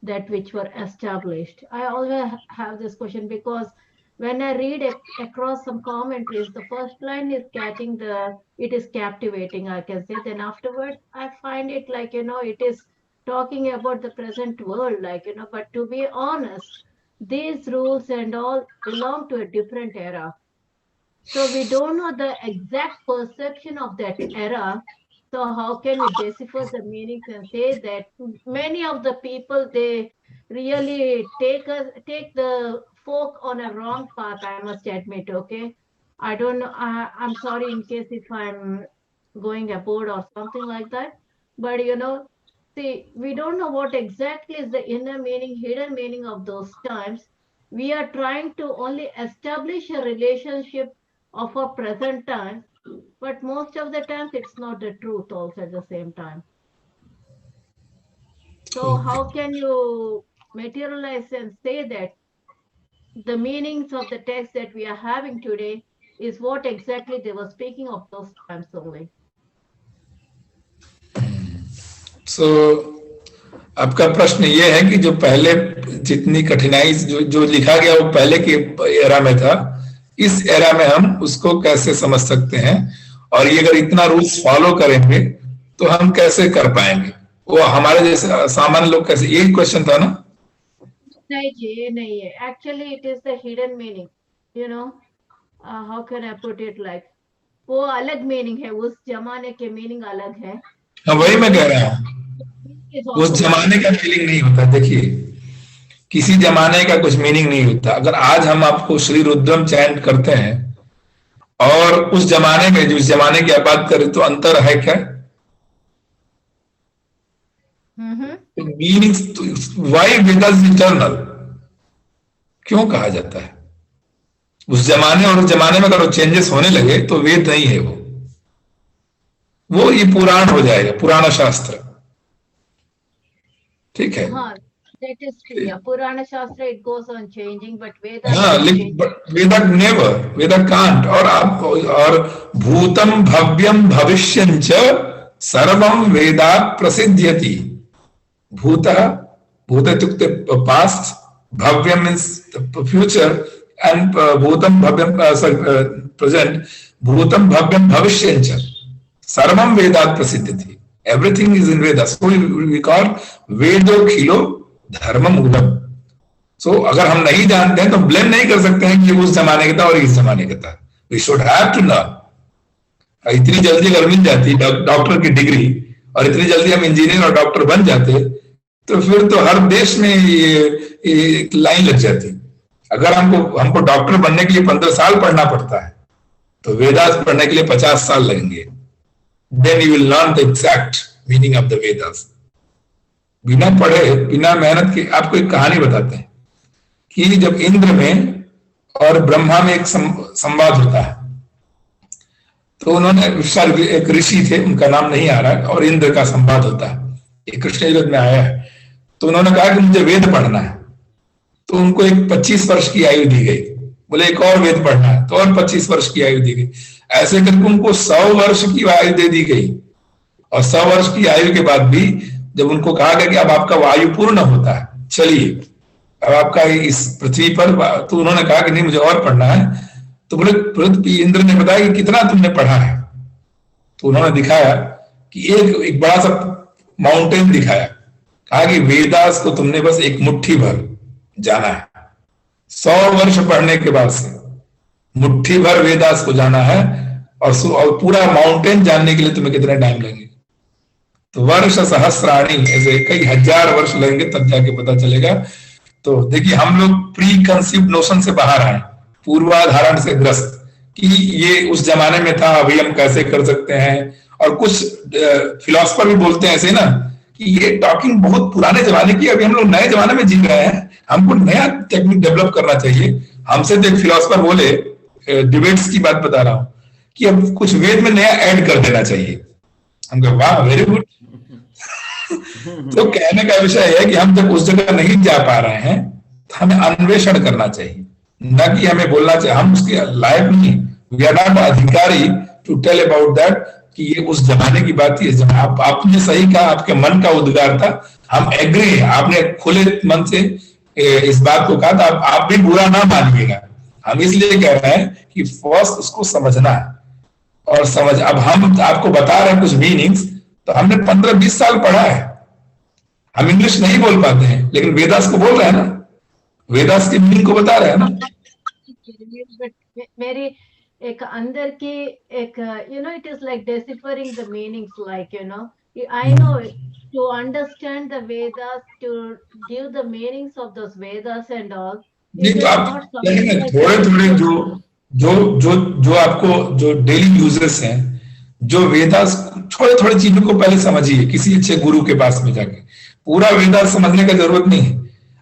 that which were established? I always have this question because when I read across some commentaries, the first line is catching it is captivating, I can say. Then afterwards, I find it like, it is talking about the present world, like, but to be honest, these rules and all belong to a different era. So we don't know the exact perception of that era. So how can we decipher the meanings and say that many of the people, they really take the folk on a wrong path, I must admit, okay? I don't know, I'm sorry in case if I'm going aboard or something like that. But see, we don't know what exactly is the inner meaning, hidden meaning of those times. We are trying to only establish a relationship of our present time, but most of the times it's not the truth also at the same time. So how can you materialize and say that the meanings of the text that we are having today is what exactly they were speaking of those times only? सो आपका प्रश्न ये है कि जो पहले जितनी कठिनाई जो लिखा गया वो पहले के एरा में था, इस एरा में हम उसको कैसे समझ सकते हैं, और ये अगर इतना रूल्स फॉलो करेंगे तो हम कैसे कर पाएंगे, वो हमारे जैसे सामान्य लोग कैसे, यही क्वेश्चन था ना? नहीं जी, ये नहीं है. Actually, it is the hidden meaning. How can I put it like? वो अलग मीनिंग है, उस जमाने के मीनिंग अलग है. हाँ, वही मैं कह रहा हूँ, उस जमाने का फीलिंग नहीं होता. देखिए, किसी जमाने का कुछ मीनिंग नहीं होता. अगर आज हम आपको श्री रुद्रम चैंट करते हैं और उस जमाने में जिस जमाने की आप बात करें तो अंतर है क्या? मीनिंग्स, वाई वेदास इटर्नल क्यों कहा जाता है? उस जमाने और उस जमाने में अगर चेंजेस होने लगे तो वेद नहीं है वो ये पुराण हो जाएगा, पुराना शास्त्र. ठीक है? हाँ, that is true. Yeah, Purana Shastra, it goes on changing, but Veda. हाँ, वेदा नेवर, वेदा कांट. और आप और भूतम भव्यम भविष्यंच सर्वम वेदात् प्रसिद्ध्यति. भूत इत्युक्ते पास्ट, भव्यम मीन्स फ्यूचर, एंड भूतम भव्यम प्रेजेंट, भूतम भव्यम भविष्यंच सर्वम वेदात् प्रसिद्ध्यति. Everything is in Vedas. So we call वेदो खिलो धर्म मूलम. So अगर हम नहीं जानते हैं तो ब्लेम नहीं कर सकते हैं कि ये उस जमाने का था और इस जमाने का था. We should have to know. इतनी जल्दी अगर मिल जाती डॉक्टर की डिग्री और इतनी जल्दी हम इंजीनियर और डॉक्टर बन जाते तो फिर तो हर देश में ये लाइन लग जाती. अगर हमको डॉक्टर बनने के लिए 15 साल पढ़ना पड़ता है तो वेदास पढ़ने के लिए 50 साल लगेंगे. Then you will learn the exact meaning of the Vedas. बिना पढ़े, बिना मेहनत के. आपको एक कहानी बताते हैं कि जब इंद्र में और ब्रह्मा में एक संवाद होता है तो उन्होंने एक ऋषि थे, उनका नाम नहीं आ रहा है, और इंद्र का संवाद होता है. ये कृष्ण युग में आया है. तो उन्होंने कहा कि मुझे वेद पढ़ना है. तो उनको एक 25 वर्ष की आयु दी गई. बोले एक और वेद पढ़ना है, तो और 25 वर्ष की आयु दी गई. ऐसे करके उनको 100 वर्ष की आयु दे दी गई. और 100 वर्ष की आयु के बाद भी जब उनको कहा गया कि अब आपका आयु पूर्ण होता है, चलिए अब आपका इस पृथ्वी पर, तो उन्होंने कहा कि नहीं मुझे और पढ़ना है. तो बोले इंद्र ने बताया कि कितना तुमने पढ़ा है? तो उन्होंने दिखाया कि एक बड़ा सा माउंटेन दिखाया. कहा कि वेदास को तुमने बस एक मुट्ठी भर जाना है. 100 वर्ष पढ़ने के बाद से मुट्ठी भर वेदास को जाना है, और पूरा माउंटेन जानने के लिए तुम्हें कितने टाइम लगेंगे? तो वर्ष सहस्राणी, ऐसे कई हजार वर्ष लगेंगे तब जाके पता चलेगा. तो देखिए, हम लोग प्री कंसीव्ड नोशन से बाहर आए, पूर्वाधारण से ग्रस्त, कि ये उस जमाने में था, अभी हम कैसे कर सकते हैं. और कुछ फिलोसफर भी बोलते हैं ऐसे ना कि ये टॉकिंग बहुत पुराने जमाने की, अभी हम लोग नए जमाने में जी रहे हैं, हमको नया टेक्निक डेवलप करना चाहिए. हमसे तो एक फिलोसफर बोले, डिबेट्स की बात बता रहा हूं, कि अब कुछ वेद में नया ऐड कर देना चाहिए. हम कहा वाह, वेरी गुड. तो कहने का विषय है कि हम जब उस जगह नहीं जा पा रहे हैं तो हमें अन्वेषण करना चाहिए, न कि हमें बोलना चाहिए. हम उसके लायक नहीं, वी आर नॉट अधिकारी टू टेल अबाउट दैट कि ये उस जमाने की बात ही है. आपने सही कहा, आपके मन का उद्गार था, हम एग्री हैं. आपने खुले मन से इस बात को कहा था, आप भी बुरा ना मानिएगा. हम इसलिए कह रहे हैं कि फर्स्ट उसको समझना है, और अब हम आपको बता रहे हैं कुछ मीनिंग्स, तो हमने 15-20 साल पढ़ा है. हम इंग्लिश नहीं बोल पाते हैं, लेकिन वेदास को बोल रहे हैं ना, वेदास की मीनिंग को बता रहे हैं ना. एक अंदर की एक it is like deciphering the meanings, like I know to understand the Vedas, to give the meanings of those Vedas and all, नहीं it तो is आप not something देखेंगे like थोड़े थोड़े difficult. जो जो जो जो आपको जो डेली यूजेस हैं, जो वेदास, थोड़े थोड़े चीजों को पहले समझिए किसी अच्छे गुरु के पास में जाके। पूरा वेदास समझने का जरूरत नहीं है।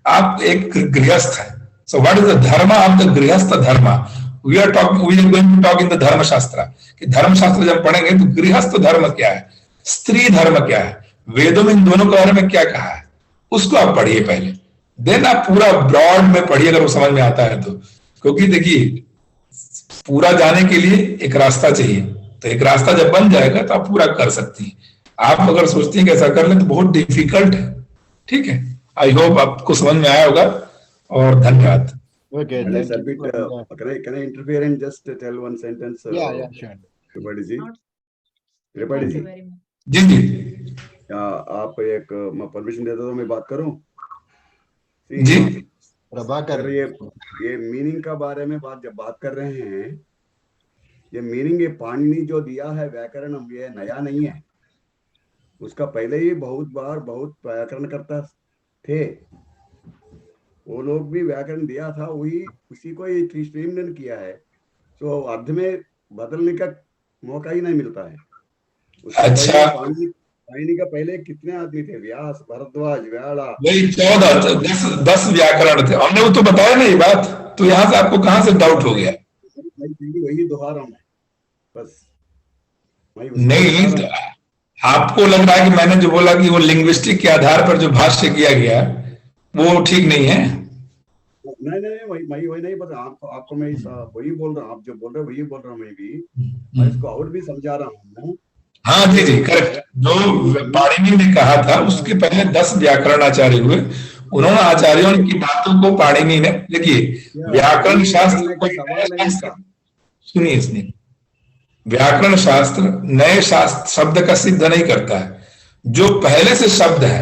आप एक गृहस्थ है, so what is the dharma of the grihastha dharma? We are going to talk in the dharma shastra, कि धर्म शास्त्र जब पढ़ेंगे तो गृहस्थ धर्म क्या है, स्त्री धर्म क्या है, वेदों में इन दोनों के बारे में क्या कहा है, उसको आप पढ़िए पहले, देन आप पूरा ब्रॉड में पढ़िए अगर वो समझ में आता है तो। क्योंकि देखिए पूरा जाने के लिए एक रास्ता चाहिए, तो एक रास्ता जब बन जाएगा तो आप पूरा कर सकती हैं। आप अगर सोचती हैं कि ऐसा कर लें तो बहुत डिफिकल्ट है। ठीक है, आई होप आपको समझ में आया होगा और धन्यवाद। Okay, And thank a you bit, for the- can I interfere and just tell one sentence? Yeah, sure. Tripathi ji, Not- Tripathi Thank ji, you very much. जी जी आप एक परमिशन देते तो मैं बात करूं? जी प्रभाकर, सर, ये मीनिंग का बारे में जब बात कर रहे हैं, ये मीनिंग ये पाणिनि जो दिया है व्याकरण, ये नया नहीं है। उसका पहले ही बहुत बार बहुत व्याकरण करता थे, वो लोग भी व्याकरण दिया था, वही उसी को ये स्ट्रीमलाइन किया है, तो अर्ध में बदलने का मौका ही नहीं मिलता है। उसका अच्छा। पहले पाणिनि का पहले कितने आदमी थे? व्यास, भरद्वाज, व्याला, वही 10 व्याकरण थे, हमने वो तो बताया ना ये बात, तो यहाँ से आपको कहाँ से डाउट हो गया? वही दोहरा रहा हूं बस। नहीं तो आपको लग रहा है कि मैंने जो बोला कि वो लिंग्विस्टिक के आधार पर जो भाष्य किया गया वो ठीक नहीं है? नहीं, वही नहीं पता आपको मैं वही बोल रहा हूँ, आप जो बोल रहे हो वही बोल रहा हूँ मैं भी, मैं इसको और भी समझा रहा हूँ। हाँ जी जी करेक्ट। जो पाणिनि ने कहा था उसके पहले 10 व्याकरण आचार्य हुए, उन्होंने आचार्यों की बातों को पाणिनि ने, देखिए व्याकरण शास्त्र, सुनिए, व्याकरण शास्त्र नए शास्त्र शब्द का सिद्ध नहीं करता है, जो पहले से शब्द है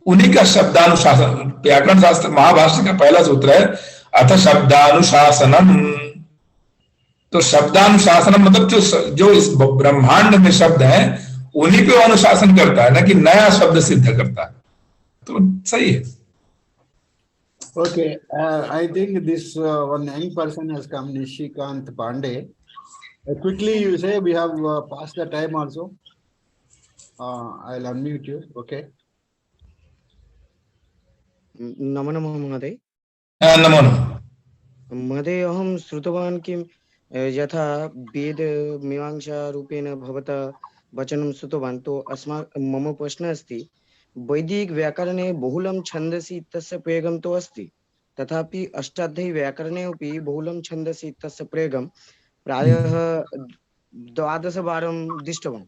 उन्हीं का शब्दानुशासन। व्याकरण शास्त्र महाभाष्य का पहला सूत्र है अथ शब्दानुशासनम। तो शब्दानुशासन मतलब जो इस ब्रह्मांड में शब्द हैं उन्हीं पे अनुशासन करता है, ना कि नया शब्द सिद्ध करता है। तो सही है। Okay, I think this one young person has come, Nishikant Pandey. Quickly, you say we have passed the time also. I'll unmute you. Okay. नमो नमः महोदय। नमो नमः। महोदय, अहं श्रुतवान् किं यथा वेद मीमांसा रूपेण भवता वचनं श्रुतवान्, तो मम प्रश्नः अस्ति, वैदिक व्याकरणे बहुलं छन्दसि इत्यस्य प्रयोगं तु अस्ति, तथापि अष्टाध्यायी व्याकरणे अपि बहुलं छन्दसि इत्यस्य प्रयोगं प्रायः 12 वारं दृष्टवान्।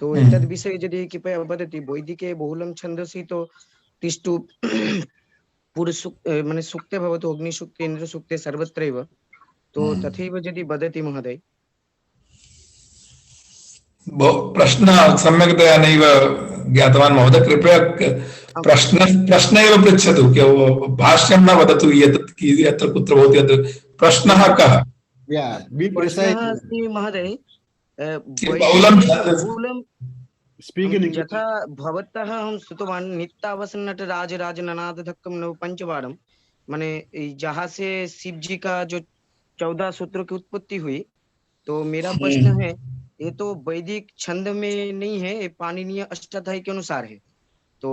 तो एतद् विषये यदि कृपया वदति, वैदिके बहुलं छन्दसि तो तिष्ठु माने सूक्ते भवतु, अग्निसूक्ते, इन्द्रसूक्ते, सर्वत्रैव, तो तथैव यदि वदति महोदय। प्रश्न सम्यक्तया नैव ज्ञातवान् महोदय, कृपया प्रश्न एव पृच्छतु, कि भाष्यं न वदतु यत्र कुत्र भवति। यत्र प्रश्नः कः? प्रश्नः अस्ति महोदय, यथा भवतः अहं श्रुतवान् नित्यावसन्नट राज राज ननाद धक्कम नव 5 वारम, माने जहाँ से शिव जी का जो 14 सूत्रों की उत्पत्ति हुई। तो मेरा प्रश्न है, ये तो वैदिक छंद में नहीं है, ये पाणिनीय अष्टाध्यायी के अनुसार है। तो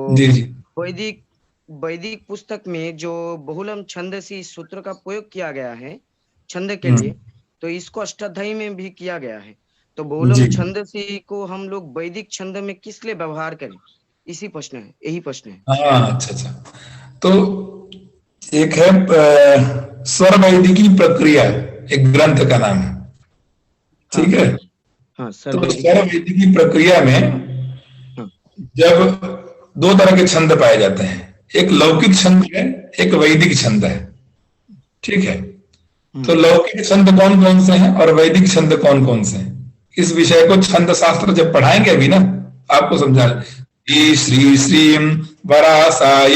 वैदिक पुस्तक में जो बहुलम छंदसी सूत्र का प्रयोग किया गया है छंद के लिए, तो इसको अष्टाध्यायी में भी किया गया है। तो बहुलम छंदसी को हम लोग वैदिक छंद में किस लिए व्यवहार करें, इसी प्रश्न है, यही प्रश्न है। हाँ, अच्छा। तो एक है स्वर वैदिकी प्रक्रिया, एक ग्रंथ का नाम है, ठीक है। हाँ, तो स्वर वैदिकी प्रक्रिया में जब 2 तरह के छंद पाए जाते हैं, एक लौकिक छंद है, एक वैदिक छंद है, ठीक है। तो लौकिक छंद कौन कौन से हैं और वैदिक छंद कौन कौन से हैं, इस विषय को छंद शास्त्र जब पढ़ाएंगे अभी ना, आपको समझा श्री श्रीम वरासाय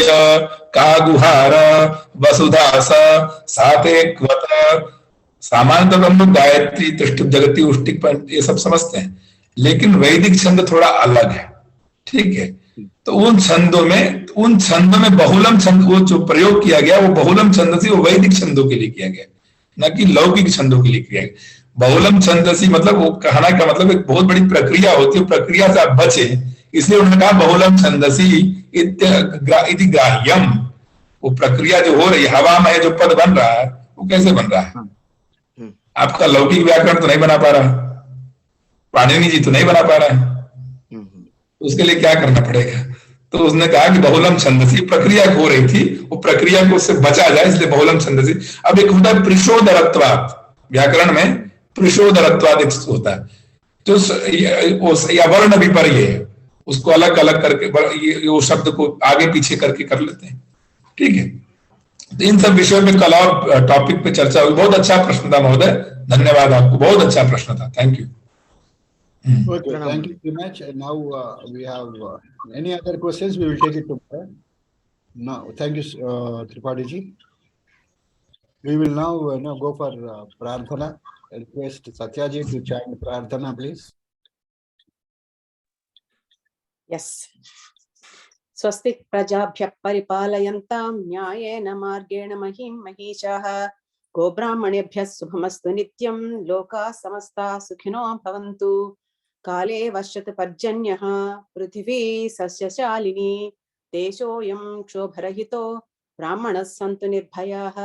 कागुहार वसुधास साते सामान्यतः हम लोग गायत्री, त्रिष्टुप, जगती, उष्टिक ये सब समझते हैं, लेकिन वैदिक छंद थोड़ा अलग है, ठीक है। तो उन छंदों में बहुलम छंद, वो जो प्रयोग किया गया वो बहुलम छंद से वो वैदिक छंदों के लिए किया गया, न कि लौकिक छंदों के लिए किया गया। बहुलम छंदसी मतलब वो कहना का मतलब एक बहुत बड़ी प्रक्रिया होती है, प्रक्रिया से आप बचे, इसलिए उन्होंने कहा बहुलम छंदसी इति ग्राह्यम। वो प्रक्रिया जो हो रही है, हवा में जो पद बन रहा है वो कैसे बन रहा है? आपका लौकिक व्याकरण तो नहीं बना पा रहा, पाणिनि जी तो नहीं बना पा रहा है, उसके लिए क्या करना पड़ेगा? तो उसने कहा कि बहुलम छंदसी, प्रक्रिया हो रही थी, वो प्रक्रिया को उससे बचा जाए, इसलिए बहुलम छंदसी। अब एक होता है प्रिशोदरत्वात्, व्याकरण में प्रिशोदरत्वात् एक होता है, जो या वर्ण विपर्य है, उसको अलग अलग करके वो शब्द को आगे पीछे करके कर लेते हैं, ठीक है। तो इन सब विषयों में कल और टॉपिक पे चर्चा हुई। बहुत अच्छा प्रश्न था महोदय, धन्यवाद आपको, बहुत अच्छा प्रश्न था, thank you. Okay, thank you very much. And now we have any other questions, we will take it tomorrow. Now, thank you, Tripathi ji. We will now go for prarthana. I request Satya ji to chant prarthana, please. Yes. स्वस्ति प्रजाभ्यः परिपालयन्तां न्यायेन मार्गेण महीं महीषाः गोब्राह्मणेभ्यः शुभमस्तु नित्यं लोकाः समस्ताः सुखिनो भवन्तु काले वर्षतु पर्जन्यः पृथिवी सस्यशालिनी देशोऽयं क्षोभरहितो ब्राह्मणः सन्तु निर्भयाः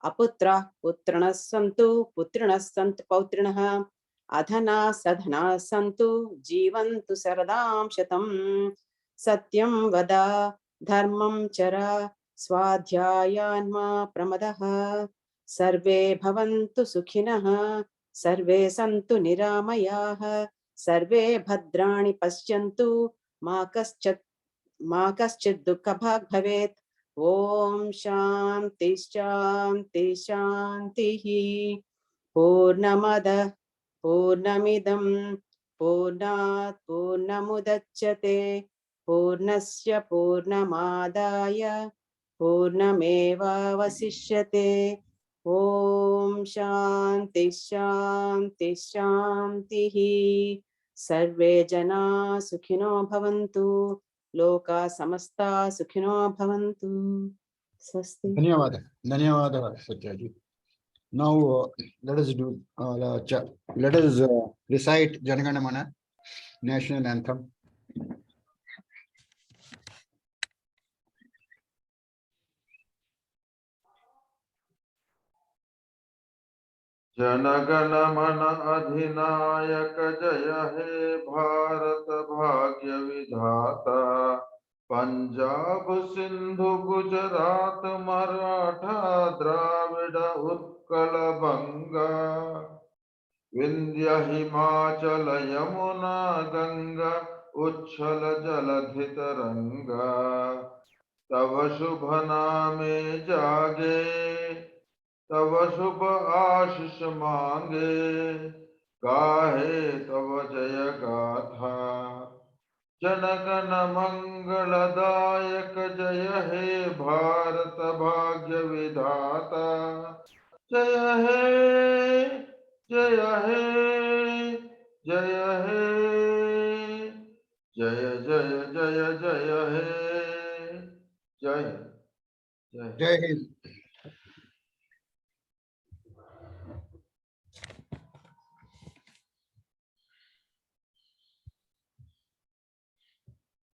अपुत्राः पुत्रिणः सन्तु पुत्रिणः सन्तु पौत्रिणः अधनाः सधनाः सन्तु जीवन्तु शरदां शतम् सत्यं वद धर्मं चर स्वाध्यायान्मा प्रमदः सर्वे भवन्तु सुखिनः सर्वे सन्तु निरामयाः सर्वे भद्राणि पश्यन्तु मा कश्चित् दुःखभाग् भवेत्। ॐ शान्ति शान्ति शान्तिः। पूर्णमदः पूर्णमिदं पूर्णात् पूर्णमुदच्यते पूर्णस्य पूर्णमादाय पूर्णमेवावशिष्यते। ॐ शान्ति शान्ति शान्तिः। सर्वे जना सुखिनो भवन्तु लोका समस्ता सुखिनो भवन्तु। स्वस्ति। धन्यवाद Satya ji. Now let us recite Janagana Mana, national anthem. जनगण मन अधिनायक जय हे भारत भाग्य विधाता पंजाब सिंधु गुजरात मराठा द्राविड़ उत्कल बंगा विंध्य हिमाचल यमुना गंगा उच्छल जलधि तरंगा तव शुभ नामे जागे तव शुभ आशीष मांगे गाहे तव जय गाथा जनगण मंगलदायक जय हे भारत भाग्य विधाता जय हे जय हे जय हे जय जय जय जय हे जय जय Jai Hind.